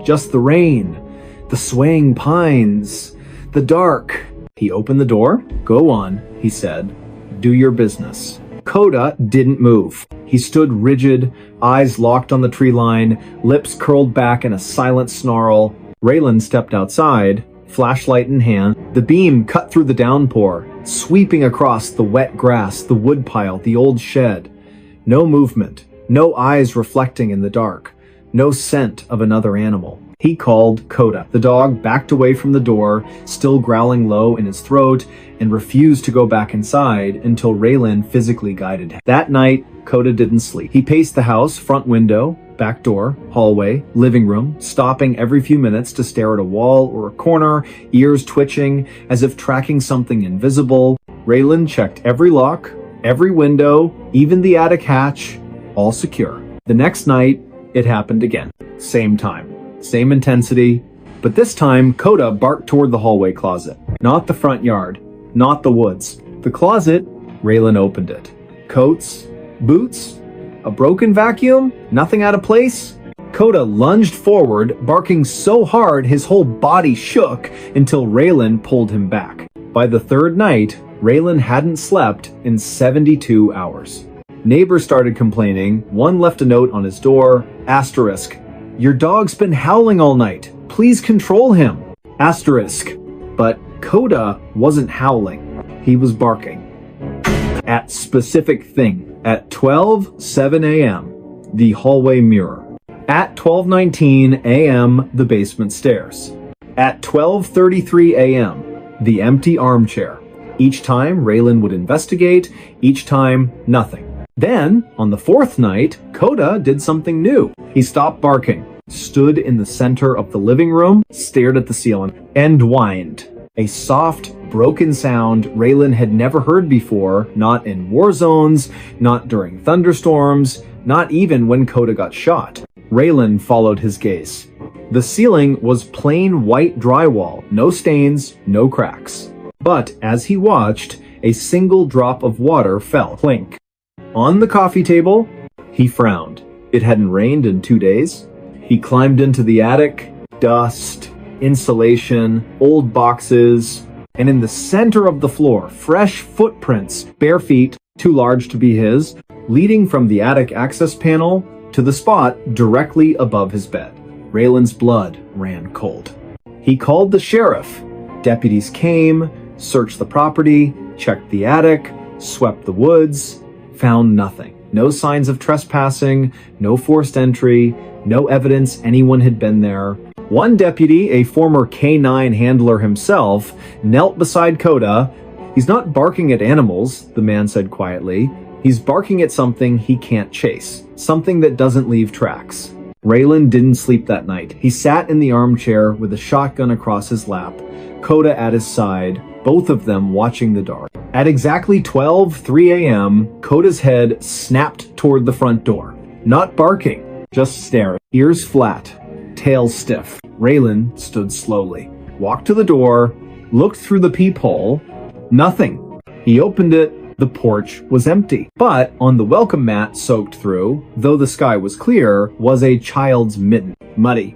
Speaker 1: Just the rain, the swaying pines, the dark. He opened the door. "Go on," he said. "Do your business." Coda didn't move. He stood rigid, eyes locked on the tree line, lips curled back in a silent snarl. Raylan stepped outside, flashlight in hand. The beam cut through the downpour, sweeping across the wet grass, the woodpile, the old shed. No movement, no eyes reflecting in the dark, no scent of another animal. He called Coda. The dog backed away from the door, still growling low in his throat, and refused to go back inside until Raylan physically guided him. That night, Coda didn't sleep. He paced the house, front window, back door, hallway, living room, stopping every few minutes to stare at a wall or a corner, ears twitching as if tracking something invisible. Raylan checked every lock, every window, even the attic hatch, all secure. The next night, it happened again. Same time, same intensity, but this time Coda barked toward the hallway closet. Not the front yard, not the woods. The closet, Raylan opened it. Coats, boots, a broken vacuum, nothing out of place. Coda lunged forward, barking so hard his whole body shook until Raylan pulled him back. By the third night, Raylan hadn't slept in 72 hours. Neighbors started complaining. One left a note on his door, asterisk, "Your dog's been howling all night. Please control him." Asterisk. But Coda wasn't howling. He was barking. At specific thing. At 12:07 a.m., the hallway mirror. At 12:19 a.m., the basement stairs. At 12:33 a.m., the empty armchair. Each time, Raylan would investigate. Each time, nothing. Then, on the fourth night, Coda did something new. He stopped barking, stood in the center of the living room, stared at the ceiling, and whined. A soft, broken sound Raylan had never heard before, not in war zones, not during thunderstorms, not even when Coda got shot. Raylan followed his gaze. The ceiling was plain white drywall, no stains, no cracks. But as he watched, a single drop of water fell. Clink. On the coffee table, he frowned. It hadn't rained in 2 days. He climbed into the attic. Dust, insulation, old boxes. And in the center of the floor, fresh footprints, bare feet, too large to be his, leading from the attic access panel to the spot directly above his bed. Raylan's blood ran cold. He called the sheriff. Deputies came, searched the property, checked the attic, swept the woods, found nothing. No signs of trespassing, no forced entry, no evidence anyone had been there. One deputy, a former K-9 handler himself, knelt beside Coda. "He's not barking at animals," the man said quietly. "He's barking at something he can't chase, something that doesn't leave tracks." Raylan didn't sleep that night. He sat in the armchair with a shotgun across his lap, Coda at his side, both of them watching the dark. At exactly 12:03 a.m., Coda's head snapped toward the front door. Not barking, just staring, ears flat, tail stiff. Raylan stood slowly, walked to the door, looked through the peephole. Nothing. He opened it. The porch was empty. But on the welcome mat soaked through, though the sky was clear, was a child's mitten, muddy,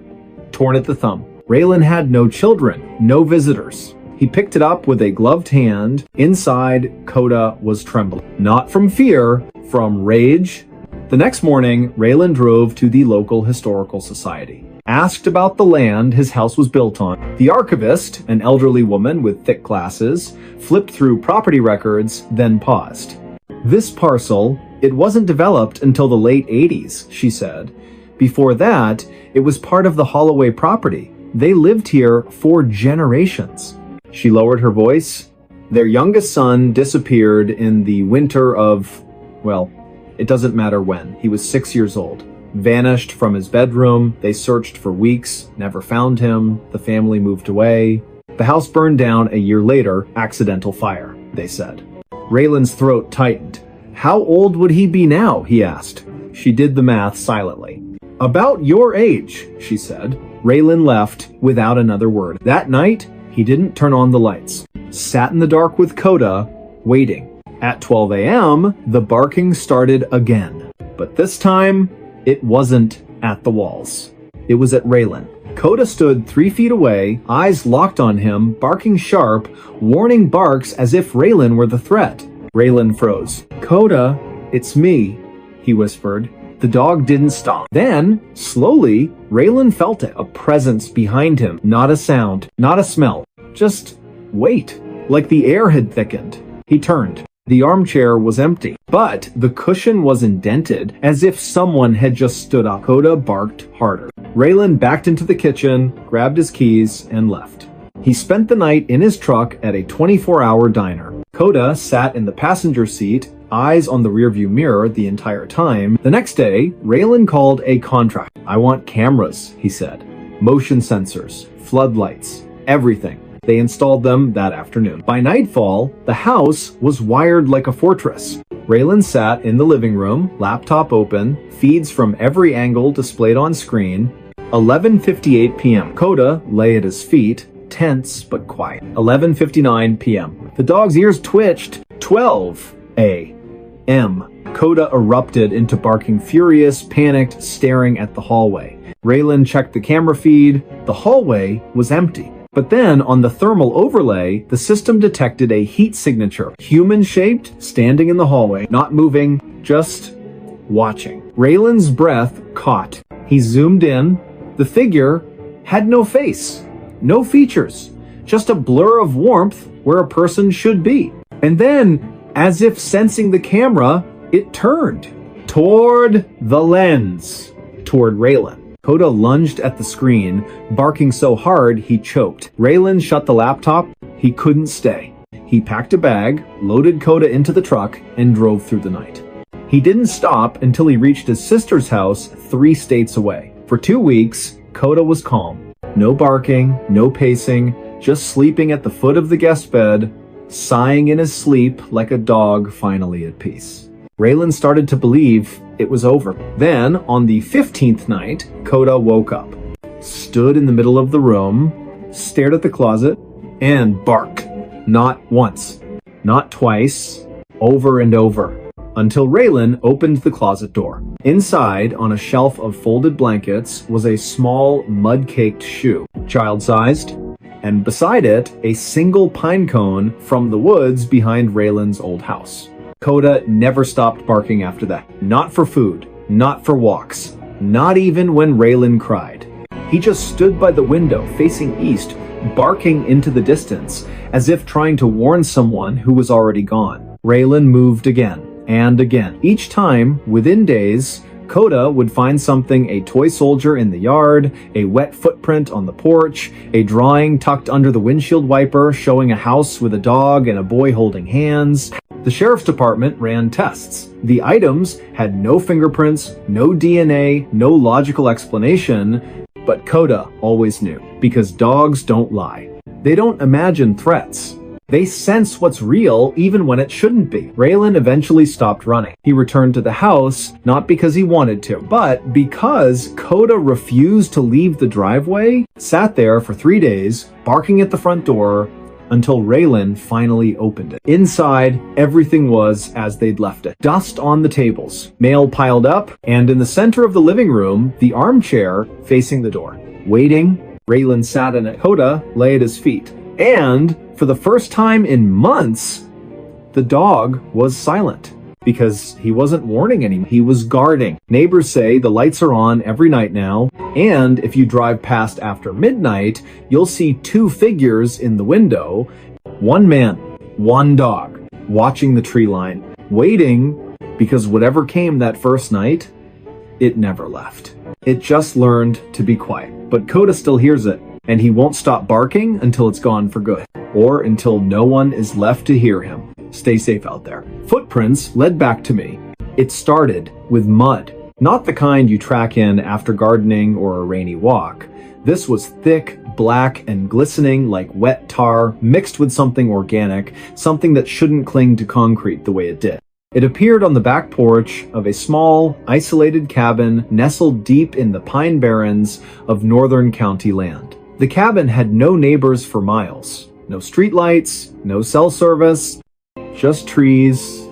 Speaker 1: torn at the thumb. Raylan had no children, no visitors. He picked it up with a gloved hand. Inside, Coda was trembling. Not from fear, from rage. The next morning, Raylan drove to the local historical society. Asked about the land his house was built on. The archivist, an elderly woman with thick glasses, flipped through property records, then paused. "This parcel, it wasn't developed until the late 80s, she said. Before that, it was part of the Holloway property. They lived here for generations." She lowered her voice. "Their youngest son disappeared in the winter of, well, it doesn't matter when. He was 6 years old. Vanished from his bedroom. They searched for weeks, never found him. The family moved away. The house burned down a year later, accidental fire, they said." Raylan's throat tightened. "How old would he be now?" he asked. She did the math silently. "About your age," she said. Raylan left without another word. That night, he didn't turn on the lights. Sat in the dark with Coda, waiting. At 12 a.m., the barking started again. But this time, it wasn't at the walls. It was at Raylan. Coda stood 3 feet away, eyes locked on him, barking sharp, warning barks as if Raylan were the threat. Raylan froze. "Coda, it's me," he whispered. The dog didn't stop. Then, slowly, Raylan felt it, a presence behind him. Not a sound, not a smell, just weight, like the air had thickened. He turned. The armchair was empty, but the cushion was indented, as if someone had just stood up. Coda barked harder. Raylan backed into the kitchen, grabbed his keys, and left. He spent the night in his truck at a 24-hour diner. Coda sat in the passenger seat, eyes on the rearview mirror the entire time. The next day, Raylan called a contractor. "I want cameras," he said. "Motion sensors, floodlights, everything." They installed them that afternoon. By nightfall, the house was wired like a fortress. Raylan sat in the living room, laptop open, feeds from every angle displayed on screen. 11:58 p.m. Coda lay at his feet, tense but quiet. 11:59 p.m. The dog's ears twitched. 12 a.m. Coda erupted into barking, furious, panicked, staring at the hallway. Raylan checked the camera feed. The hallway was empty. But then, on the thermal overlay, the system detected a heat signature. Human-shaped, standing in the hallway, not moving, just watching. Raylan's breath caught. He zoomed in. The figure had no face, no features, just a blur of warmth where a person should be. And then, as if sensing the camera, it turned toward the lens, toward Raylan. Coda lunged at the screen, barking so hard he choked. Raylan shut the laptop. He couldn't stay. He packed a bag, loaded Coda into the truck, and drove through the night. He didn't stop until he reached his sister's house 3 states away. For 2 weeks, Coda was calm. No barking, no pacing, just sleeping at the foot of the guest bed, sighing in his sleep like a dog finally at peace. Raylan started to believe it was over. Then, on the 15th night, Coda woke up, stood in the middle of the room, stared at the closet, and barked. Not once, not twice, over and over, until Raylan opened the closet door. Inside, on a shelf of folded blankets, was a small, mud-caked shoe. Child-sized, and beside it, a single pine cone from the woods behind Raylan's old house. Coda never stopped barking after that. Not for food, not for walks, not even when Raylan cried. He just stood by the window facing east, barking into the distance, as if trying to warn someone who was already gone. Raylan moved again and again. Each time, within days, Coda would find something: a toy soldier in the yard, a wet footprint on the porch, a drawing tucked under the windshield wiper showing a house with a dog and a boy holding hands. The sheriff's department ran tests. The items had no fingerprints, no DNA, no logical explanation, but Coda always knew, because dogs don't lie. They don't imagine threats. They sense what's real even when it shouldn't be. Raylan eventually stopped running. He returned to the house, not because he wanted to, but because Coda refused to leave the driveway, sat there for 3 days, barking at the front door, until Raylan finally opened it. Inside, everything was as they'd left it. Dust on the tables, mail piled up, and in the center of the living room, the armchair facing the door. Waiting, Raylan sat in it. Coda lay at his feet. And for the first time in months, the dog was silent, because he wasn't warning anyone. He was guarding. Neighbors say the lights are on every night now, and if you drive past after midnight, you'll see 2 figures in the window. 1 man, 1 dog, watching the tree line, waiting, because whatever came that first night, it never left. It just learned to be quiet. But Coda still hears it, and he won't stop barking until it's gone for good, or until no one is left to hear him. Stay safe out there. Footprints led back to me. It started with mud. Not the kind you track in after gardening or a rainy walk. This was thick, black, and glistening like wet tar mixed with something organic, something that shouldn't cling to concrete the way it did. It appeared on the back porch of a small, isolated cabin nestled deep in the pine barrens of northern county land. The cabin had no neighbors for miles. No streetlights, no cell service, just trees,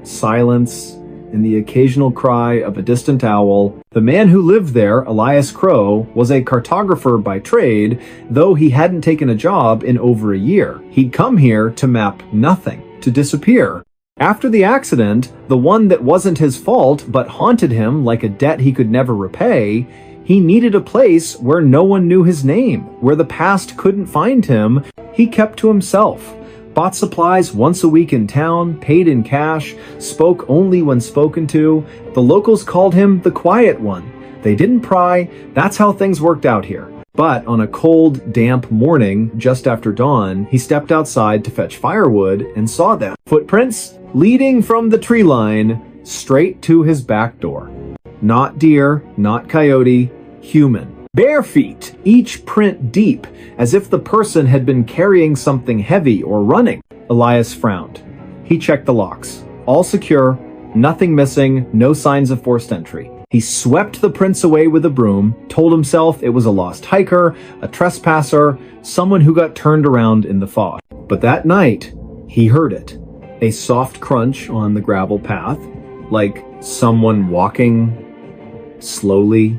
Speaker 1: silence, and the occasional cry of a distant owl. The man who lived there, Elias Crow, was a cartographer by trade, though he hadn't taken a job in over a year. He'd come here to map nothing, to disappear. After the accident, the one that wasn't his fault but haunted him like a debt he could never repay, he needed a place where no one knew his name, where the past couldn't find him. He kept to himself, bought supplies once a week in town, paid in cash, spoke only when spoken to. The locals called him the quiet one. They didn't pry. That's how things worked out here. But on a cold, damp morning, just after dawn, he stepped outside to fetch firewood and saw them. Footprints leading from the tree line straight to his back door. Not deer, not coyote, human. Bare feet, each print deep, as if the person had been carrying something heavy or running. Elias frowned. He checked the locks. All secure, nothing missing, no signs of forced entry. He swept the prints away with a broom, told himself it was a lost hiker, a trespasser, someone who got turned around in the fog. But that night, he heard it. A soft crunch on the gravel path, like someone walking slowly,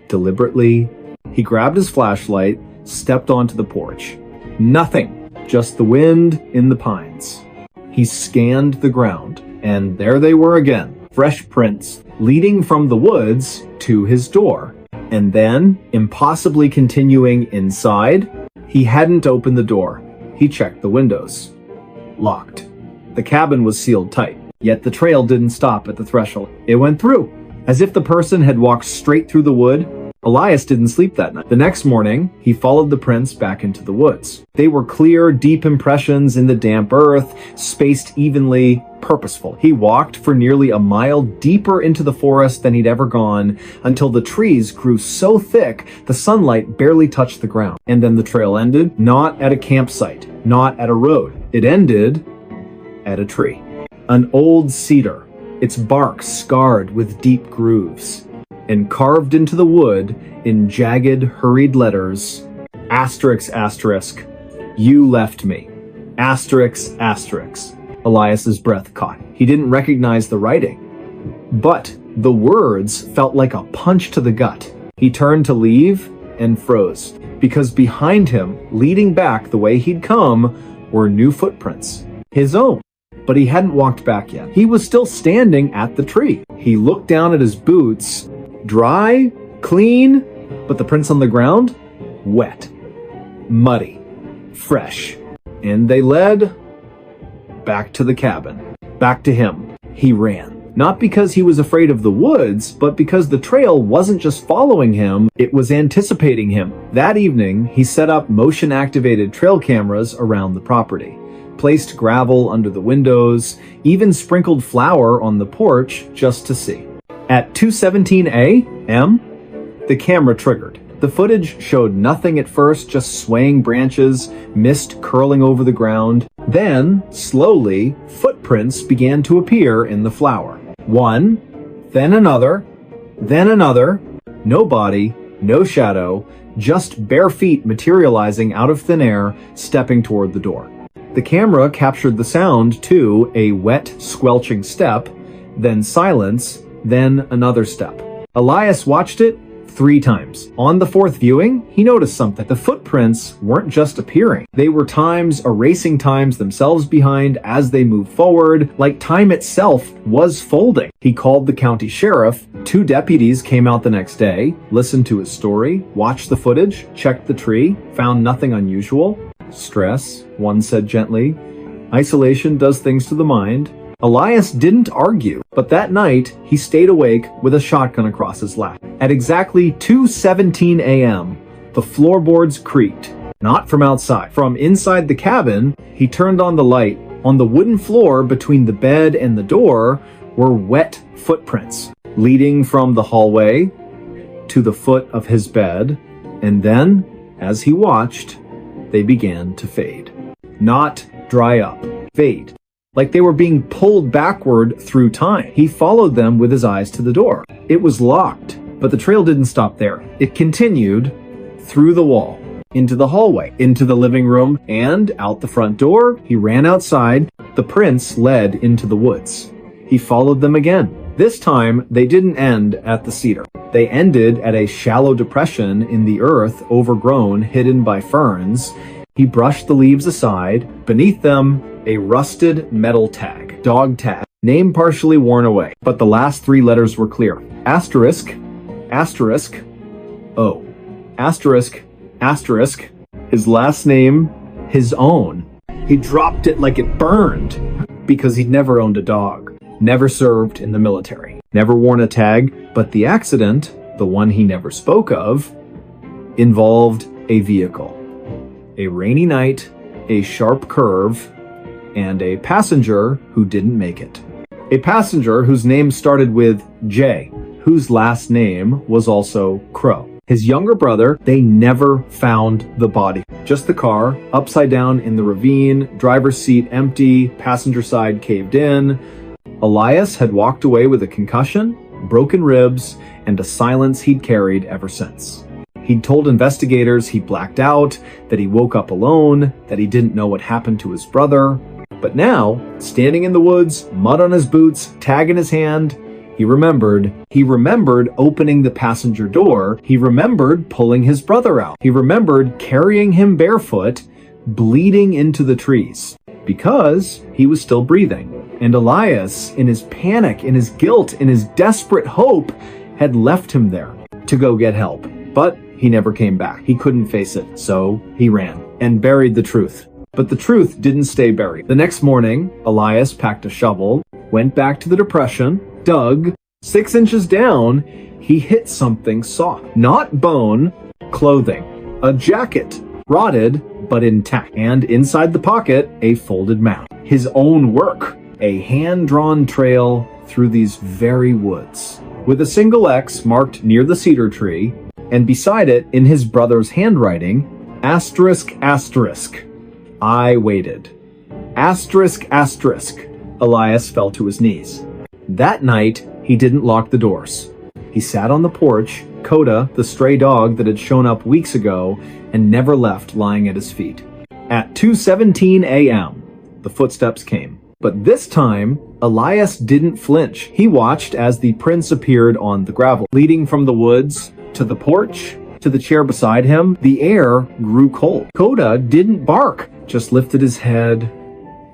Speaker 1: deliberately. He grabbed his flashlight, stepped onto the porch. Nothing, just the wind in the pines. He scanned the ground, and there they were again, fresh prints leading from the woods to his door. And then, impossibly continuing inside, he hadn't opened the door. He checked the windows. Locked. The cabin was sealed tight, yet the trail didn't stop at the threshold. It went through. As if the person had walked straight through the wood, Elias didn't sleep that night. The next morning, he followed the prints back into the woods. They were clear, deep impressions in the damp earth, spaced evenly, purposeful. He walked for nearly a mile deeper into the forest than he'd ever gone, until the trees grew so thick the sunlight barely touched the ground. And then the trail ended, not at a campsite, not at a road. It ended at a tree. An old cedar, its bark scarred with deep grooves, and carved into the wood in jagged, hurried letters, asterisk, asterisk, you left me, asterisk, asterisk. Elias's breath caught. He didn't recognize the writing, but the words felt like a punch to the gut. He turned to leave and froze. because behind him, leading back the way he'd come, were new footprints. His own. But he hadn't walked back yet. He was still standing at the tree. He looked down at his boots. Dry, clean, but the prints on the ground? Wet, muddy, fresh. And they led back to the cabin. Back to him. He ran. Not because he was afraid of the woods, but because the trail wasn't just following him, it was anticipating him. That evening, he set up motion-activated trail cameras around the property, placed gravel under the windows, even sprinkled flour on the porch just to see. At 2:17 a.m., the camera triggered. The footage showed nothing at first, just swaying branches, mist curling over the ground. Then, slowly, footprints began to appear in the flour. One, then another, no body, no shadow, just bare feet materializing out of thin air, stepping toward the door. The camera captured the sound too, a wet, squelching step, then silence, then another step. Elias watched it 3 times. On the 4th viewing, he noticed something. The footprints weren't just appearing. They were erasing times themselves behind as they moved forward, like time itself was folding. He called the county sheriff. 2 deputies came out the next day, listened to his story, watched the footage, checked the tree, found nothing unusual. Stress, one said gently. Isolation does things to the mind. Elias didn't argue, but that night, he stayed awake with a shotgun across his lap. At exactly 2:17 a.m., the floorboards creaked. Not from outside. From inside the cabin, he turned on the light. On the wooden floor between the bed and the door were wet footprints, leading from the hallway to the foot of his bed, and then, as he watched, they began to fade. Not dry up, fade. Like they were being pulled backward through time. He followed them with his eyes to the door. It was locked, but the trail didn't stop there. It continued through the wall, into the hallway, into the living room, and out the front door. He ran outside. The prints led into the woods. He followed them again. This time, they didn't end at the cedar. They ended at a shallow depression in the earth, overgrown, hidden by ferns. He brushed the leaves aside. Beneath them, a rusted metal tag, dog tag, name partially worn away, but the last 3 letters were clear. Asterisk, asterisk, O. Asterisk, asterisk, his last name, his own. He dropped it like it burned, because he'd never owned a dog, never served in the military, never worn a tag, but the accident, the one he never spoke of, involved a vehicle. A rainy night, a sharp curve, and a passenger who didn't make it. A passenger whose name started with J, whose last name was also Crow. His younger brother, they never found the body. Just the car, upside down in the ravine, driver's seat empty, passenger side caved in. Elias had walked away with a concussion, broken ribs, and a silence he'd carried ever since. He'd told investigators he blacked out, that he woke up alone, that he didn't know what happened to his brother. But now, standing in the woods, mud on his boots, tag in his hand, he remembered. He remembered opening the passenger door. He remembered pulling his brother out. He remembered carrying him barefoot, bleeding into the trees, because he was still breathing. And Elias, in his panic, in his guilt, in his desperate hope, had left him there to go get help. But he never came back. He couldn't face it, so he ran and buried the truth. But the truth didn't stay buried. The next morning, Elias packed a shovel, went back to the depression, dug. 6 inches down, he hit something soft. Not bone, clothing. A jacket, rotted but intact. And inside the pocket, a folded map. His own work. A hand-drawn trail through these very woods, with a single X marked near the cedar tree, and beside it, in his brother's handwriting, asterisk, asterisk. I waited. Asterisk, asterisk. Elias fell to his knees. That night, he didn't lock the doors. He sat on the porch, Coda, the stray dog that had shown up weeks ago, and never left lying at his feet. At 2:17 a.m., the footsteps came. But this time, Elias didn't flinch. He watched as the prints appeared on the gravel, leading from the woods to the porch to the chair beside him, the air grew cold. Coda didn't bark, just lifted his head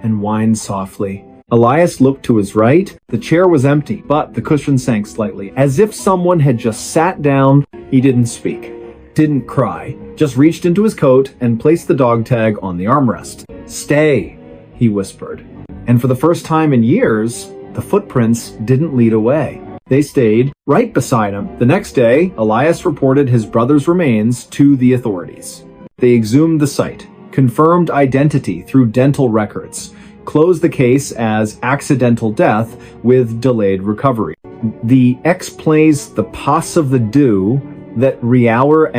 Speaker 1: and whined softly. Elias looked to his right. The chair was empty, but the cushion sank slightly, as if someone had just sat down. He didn't speak, didn't cry, just reached into his coat and placed the dog tag on the armrest. "Stay," he whispered. And for the first time in years, the footprints didn't lead away. They stayed right beside him. The next day, Elias reported his brother's remains to the authorities. They exhumed the site, confirmed identity through dental records, closed the case as accidental death with delayed recovery. The X plays the pass of the do that Riauer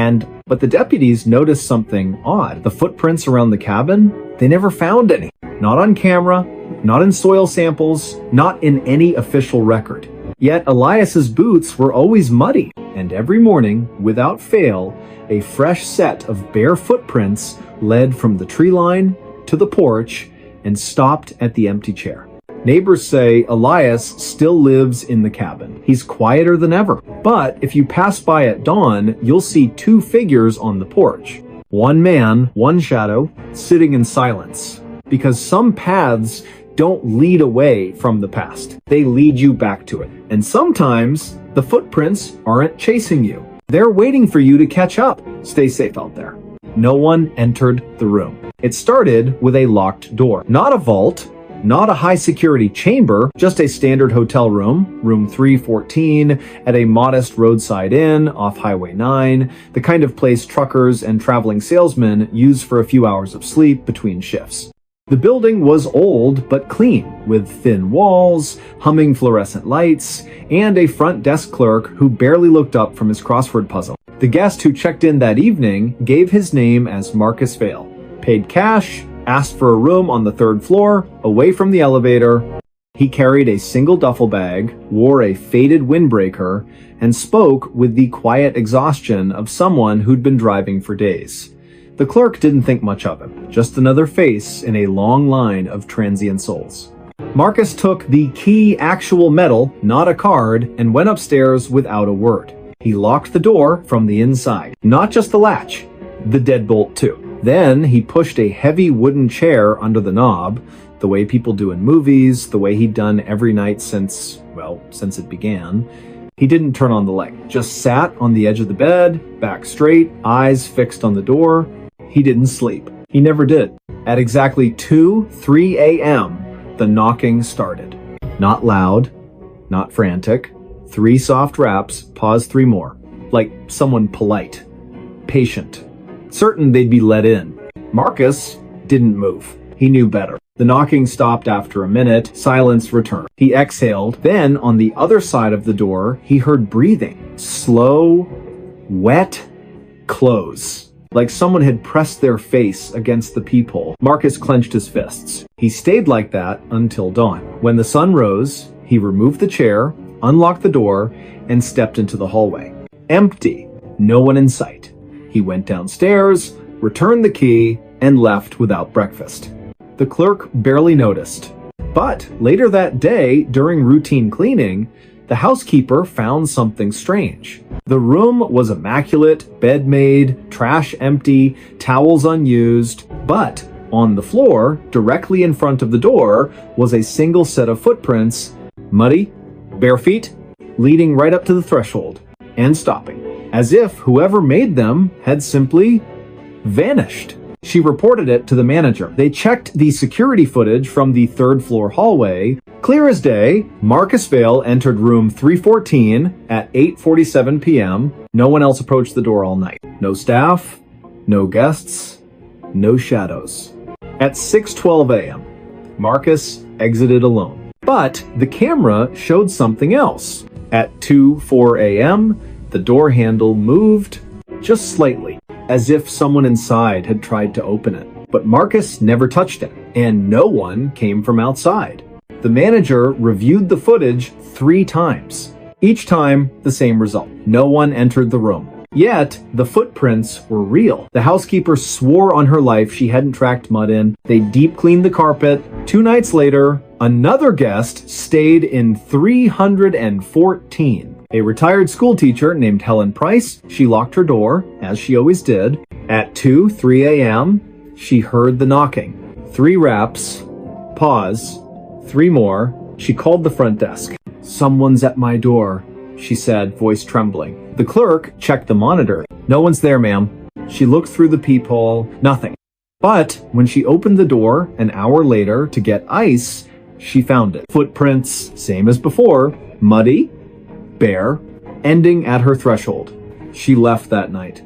Speaker 1: but the deputies noticed something odd. The footprints around the cabin, they never found any. Not on camera, not in soil samples, not in any official record. Yet Elias's boots were always muddy, and every morning, without fail, a fresh set of bare footprints led from the tree line to the porch and stopped at the empty chair. Neighbors say Elias still lives in the cabin. He's quieter than ever. But if you pass by at dawn, you'll see two figures on the porch. One man, one shadow, sitting in silence. Because some paths don't lead away from the past. They lead you back to it. And sometimes the footprints aren't chasing you. They're waiting for you to catch up. Stay safe out there. No one entered the room. It started with a locked door. Not a vault, not a high-security chamber, just a standard hotel room, room 314, at a modest roadside inn off Highway 9, the kind of place truckers and traveling salesmen use for a few hours of sleep between shifts. The building was old but clean, with thin walls, humming fluorescent lights, and a front desk clerk who barely looked up from his crossword puzzle. The guest who checked in that evening gave his name as Marcus Vale, paid cash, asked for a room on the third floor, away from the elevator. He carried a single duffel bag, wore a faded windbreaker, and spoke with the quiet exhaustion of someone who'd been driving for days. The clerk didn't think much of him, just another face in a long line of transient souls. Marcus took the key actual metal, not a card, and went upstairs without a word. He locked the door from the inside, not just the latch, the deadbolt too. Then he pushed a heavy wooden chair under the knob, the way people do in movies, the way he'd done every night since it began. He didn't turn on the light, just sat on the edge of the bed, back straight, eyes fixed on the door. He didn't sleep. He never did. At exactly 3 a.m., the knocking started. Not loud, not frantic. 3 soft raps, pause 3 more. Like someone polite, patient, certain they'd be let in. Marcus didn't move. He knew better. The knocking stopped after a minute. Silence returned. He exhaled. Then, on the other side of the door, he heard breathing. Slow, wet, close. Like someone had pressed their face against the peephole. Marcus clenched his fists. He stayed like that until dawn. When the sun rose, he removed the chair, unlocked the door, and stepped into the hallway. Empty. No one in sight. He went downstairs, returned the key, and left without breakfast. The clerk barely noticed. But later that day, during routine cleaning, the housekeeper found something strange. The room was immaculate, bed made, trash empty, towels unused, but on the floor, directly in front of the door, was a single set of footprints, muddy, bare feet, leading right up to the threshold, and stopping, as if whoever made them had simply vanished. She reported it to the manager. They checked the security footage from the third floor hallway. Clear as day, Marcus Vale entered room 314 at 8:47 p.m. No one else approached the door all night. No staff, no guests, no shadows. At 6:12 a.m., Marcus exited alone. But the camera showed something else. At 2:04 a.m., the door handle moved just slightly, as if someone inside had tried to open it. But Marcus never touched it, and no one came from outside. The manager reviewed the footage 3 times. Each time, the same result. No one entered the room. Yet, the footprints were real. The housekeeper swore on her life she hadn't tracked mud in. They deep cleaned the carpet. 2 nights later, another guest stayed in 314. A retired school teacher named Helen Price, she locked her door, as she always did. At 3 a.m., she heard the knocking. 3 raps, pause, 3 more. She called the front desk. "Someone's at my door," she said, voice trembling. The clerk checked the monitor. "No one's there, ma'am." She looked through the peephole. Nothing. But when she opened the door an hour later to get ice, she found it. Footprints, same as before, muddy, bare, ending at her threshold. She left that night.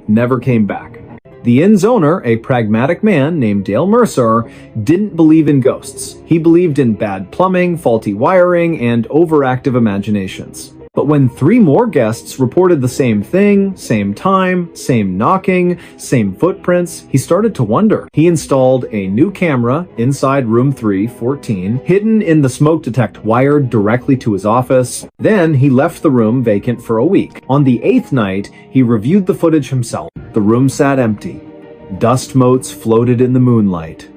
Speaker 1: Never came back. The inn's owner, a pragmatic man named Dale Mercer, didn't believe in ghosts. He believed in bad plumbing, faulty wiring, and overactive imaginations. But when 3 more guests reported the same thing, same time, same knocking, same footprints, he started to wonder. He installed a new camera inside room 314, hidden in the smoke detector, wired directly to his office. Then he left the room vacant for a week. On the 8th night, he reviewed the footage himself. The room sat empty. Dust motes floated in the moonlight.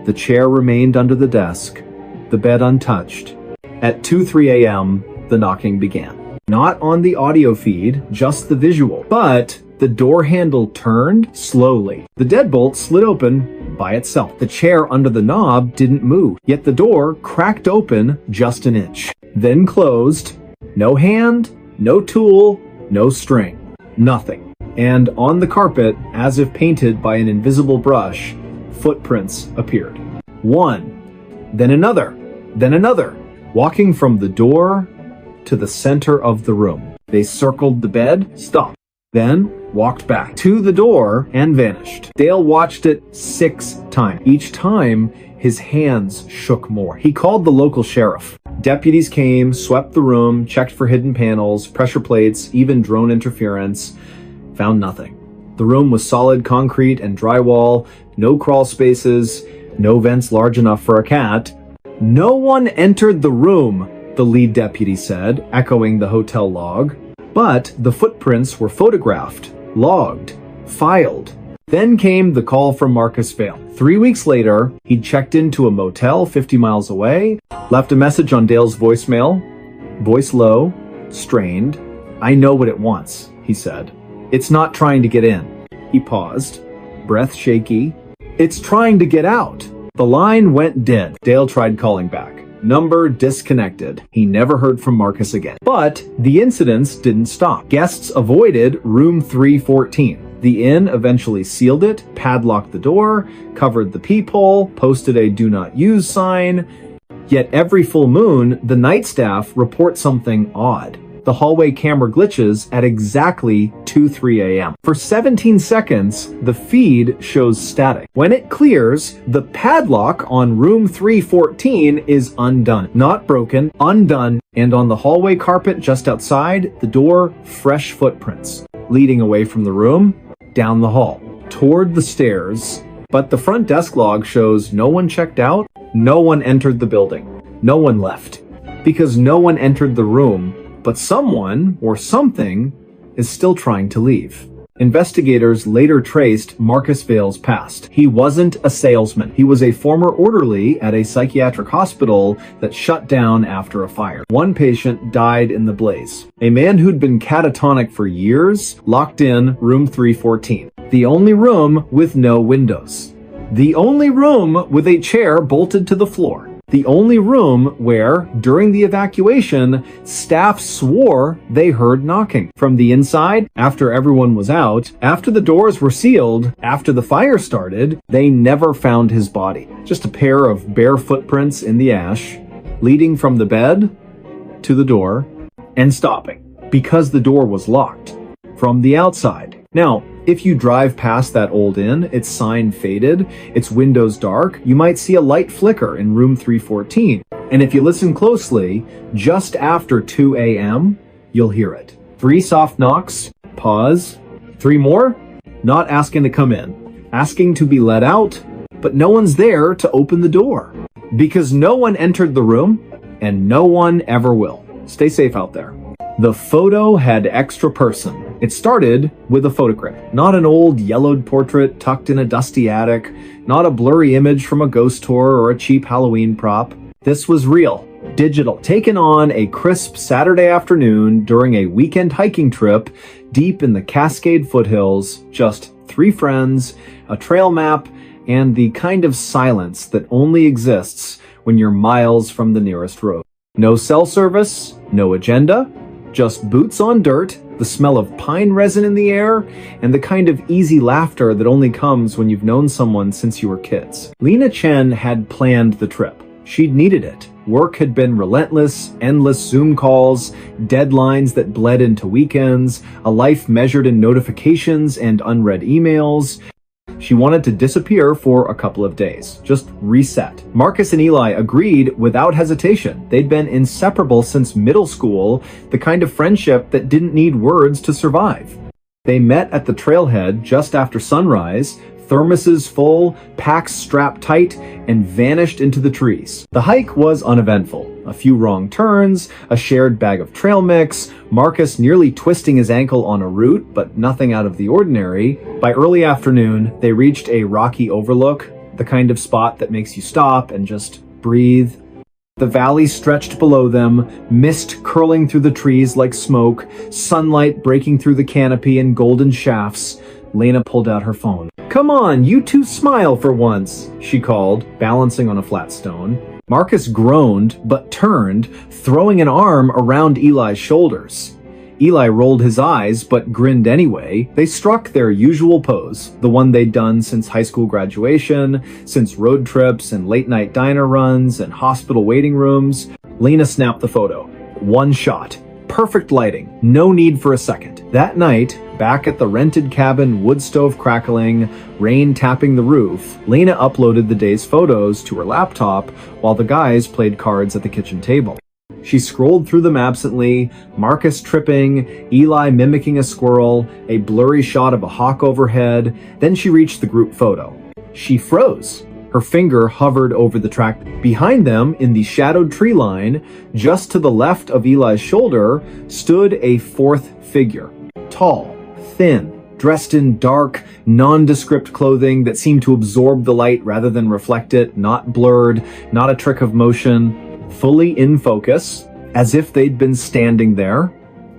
Speaker 1: The chair remained under the desk, the bed untouched. At 2:03 a.m., the knocking began. Not on the audio feed, just the visual. But the door handle turned slowly. The deadbolt slid open by itself. The chair under the knob didn't move, yet the door cracked open just an inch. Then closed. No hand, no tool, no string. Nothing. And on the carpet, as if painted by an invisible brush, footprints appeared. One, then another, walking from the door to the center of the room. They circled the bed, stopped, then walked back to the door and vanished. Dale watched it 6 times. Each time, his hands shook more. He called the local sheriff. Deputies came, swept the room, checked for hidden panels, pressure plates, even drone interference. Found nothing. The room was solid concrete and drywall, no crawl spaces, no vents large enough for a cat. No one entered the room, the lead deputy said, echoing the hotel log. But the footprints were photographed, logged, filed. Then came the call from Marcus Vale. 3 weeks later, he'd checked into a motel 50 miles away, left a message on Dale's voicemail. Voice low, strained. "I know what it wants," he said. "It's not trying to get in." He paused, breath shaky. "It's trying to get out." The line went dead. Dale tried calling back. Number disconnected. He never heard from Marcus again. But the incidents didn't stop. Guests avoided room 314. The inn eventually sealed it, padlocked the door, covered the peephole, posted a "do not use" sign. Yet every full moon, the night staff report something odd. The hallway camera glitches at exactly 2:03 a.m. For 17 seconds, the feed shows static. When it clears, the padlock on room 314 is undone. Not broken, undone, and on the hallway carpet just outside the door, fresh footprints, leading away from the room, down the hall, toward the stairs. But the front desk log shows no one checked out, no one entered the building, no one left. Because no one entered the room, but someone or something is still trying to leave. Investigators later traced Marcus Vale's past. He wasn't a salesman. He was a former orderly at a psychiatric hospital that shut down after a fire. One patient died in the blaze. A man who'd been catatonic for years locked in room 314. The only room with no windows. The only room with a chair bolted to the floor. The only room where, during the evacuation, staff swore they heard knocking. From the inside, after everyone was out, after the doors were sealed, after the fire started, they never found his body. Just a pair of bare footprints in the ash, leading from the bed to the door, and stopping, because the door was locked from the outside. Now, if you drive past that old inn, its sign faded, its windows dark, you might see a light flicker in room 314. And if you listen closely, just after 2 a.m., you'll hear it. 3 soft knocks, pause. 3 more, not asking to come in, asking to be let out, but no one's there to open the door. Because no one entered the room, and no one ever will. Stay safe out there. The photo had extra person. It started with a photograph. Not an old yellowed portrait tucked in a dusty attic, not a blurry image from a ghost tour or a cheap Halloween prop. This was real. digital, taken on a crisp Saturday afternoon during a weekend hiking trip deep in the Cascade foothills, just 3 friends, a trail map, and the kind of silence that only exists when you're miles from the nearest road. No cell service, no agenda, just boots on dirt, the smell of pine resin in the air, and the kind of easy laughter that only comes when you've known someone since you were kids. Lena Chen had planned the trip. She'd needed it. Work had been relentless, endless Zoom calls, deadlines that bled into weekends, a life measured in notifications and unread emails. She wanted to disappear for a couple of days, just reset. Marcus and Eli agreed without hesitation. They'd been inseparable since middle school, the kind of friendship that didn't need words to survive. They met at the trailhead just after sunrise, thermoses full, packs strapped tight, and vanished into the trees. The hike was uneventful. A few wrong turns, a shared bag of trail mix, Marcus nearly twisting his ankle on a root, but nothing out of the ordinary. By early afternoon, they reached a rocky overlook, the kind of spot that makes you stop and just breathe. The valley stretched below them, mist curling through the trees like smoke, sunlight breaking through the canopy in golden shafts. Lena pulled out her phone. "Come on, you two smile for once," she called, balancing on a flat stone. Marcus groaned, but turned, throwing an arm around Eli's shoulders. Eli rolled his eyes, but grinned anyway. They struck their usual pose, the one they'd done since high school graduation, since road trips and late-night diner runs and hospital waiting rooms. Lena snapped the photo. One shot. Perfect lighting. No need for a second. That night, back at the rented cabin, wood stove crackling, rain tapping the roof, Lena uploaded the day's photos to her laptop while the guys played cards at the kitchen table. She scrolled through them absently, Marcus tripping, Eli mimicking a squirrel, a blurry shot of a hawk overhead. Then she reached the group photo. She froze. Her finger hovered over the track. Behind them, in the shadowed tree line, just to the left of Eli's shoulder, stood a fourth figure. Tall, thin, dressed in dark, nondescript clothing that seemed to absorb the light rather than reflect it, not blurred, not a trick of motion, fully in focus, as if they'd been standing there,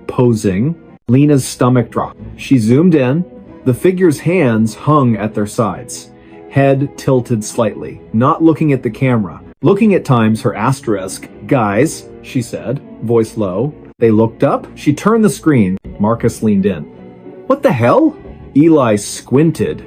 Speaker 1: posing. Lena's stomach dropped. She zoomed in. The figure's hands hung at their sides, head tilted slightly, not looking at the camera, looking at times her asterisk. "Guys," she said, voice low. They looked up. She turned the screen. Marcus leaned in. "What the hell?" Eli squinted.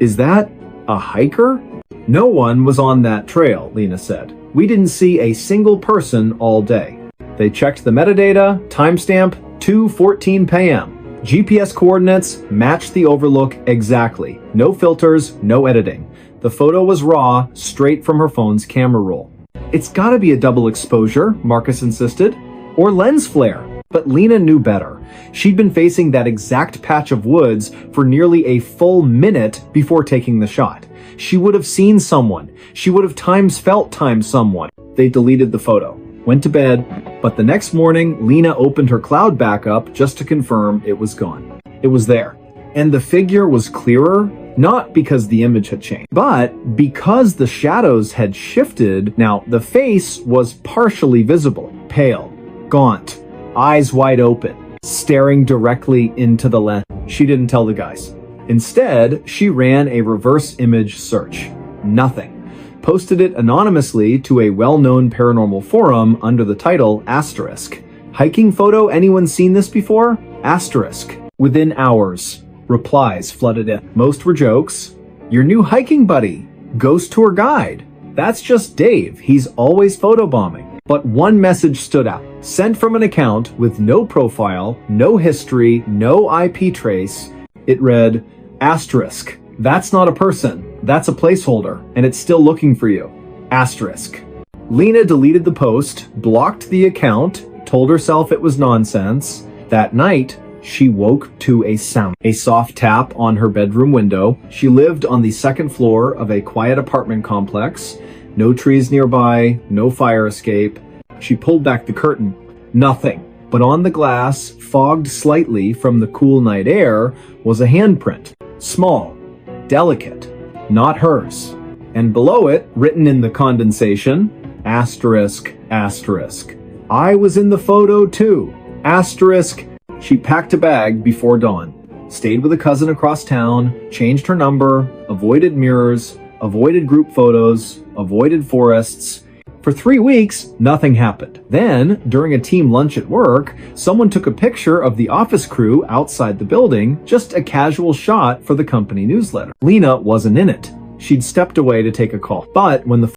Speaker 1: "Is that a hiker?" "No one was on that trail," Lena said. "We didn't see a single person all day." They checked the metadata, timestamp 2:14 p.m. GPS coordinates matched the overlook exactly. No filters, no editing. The photo was raw, straight from her phone's camera roll. "It's gotta be a double exposure," Marcus insisted. "Or lens flare." But Lena knew better. She'd been facing that exact patch of woods for nearly a full minute before taking the shot. She would have seen someone. She would have felt someone. They deleted the photo, went to bed, but the next morning, Lena opened her cloud backup just to confirm it was gone. It was there. And the figure was clearer, not because the image had changed, but because the shadows had shifted. Now, the face was partially visible, pale, gaunt, eyes wide open, staring directly into the lens. She didn't tell the guys. Instead, she ran a reverse image search. Nothing. Posted it anonymously to a well-known paranormal forum under the title asterisk. "Hiking photo, anyone seen this before?" Asterisk. Within hours, replies flooded in. Most were jokes. "Your new hiking buddy. Ghost tour guide. That's just Dave. He's always photobombing." But one message stood out. Sent from an account with no profile, no history, no IP trace. It read, asterisk. "That's not a person. That's a placeholder, and it's still looking for you." Asterisk. Lena deleted the post, blocked the account, told herself it was nonsense. That night, she woke to a sound. A soft tap on her bedroom window. She lived on the second floor of a quiet apartment complex. No trees nearby, no fire escape. She pulled back the curtain. Nothing. But on the glass, fogged slightly from the cool night air, was a handprint. Small, delicate, not hers. And below it, written in the condensation, Asterisk, asterisk. I was in the photo too. Asterisk. She packed a bag before dawn, stayed with a cousin across town, changed her number, avoided mirrors, avoided group photos, avoided forests. For 3 weeks, nothing happened. Then, during a team lunch at work, someone took a picture of the office crew outside the building, just a casual shot for the company newsletter. Lena wasn't in it. She'd stepped away to take a call. But when the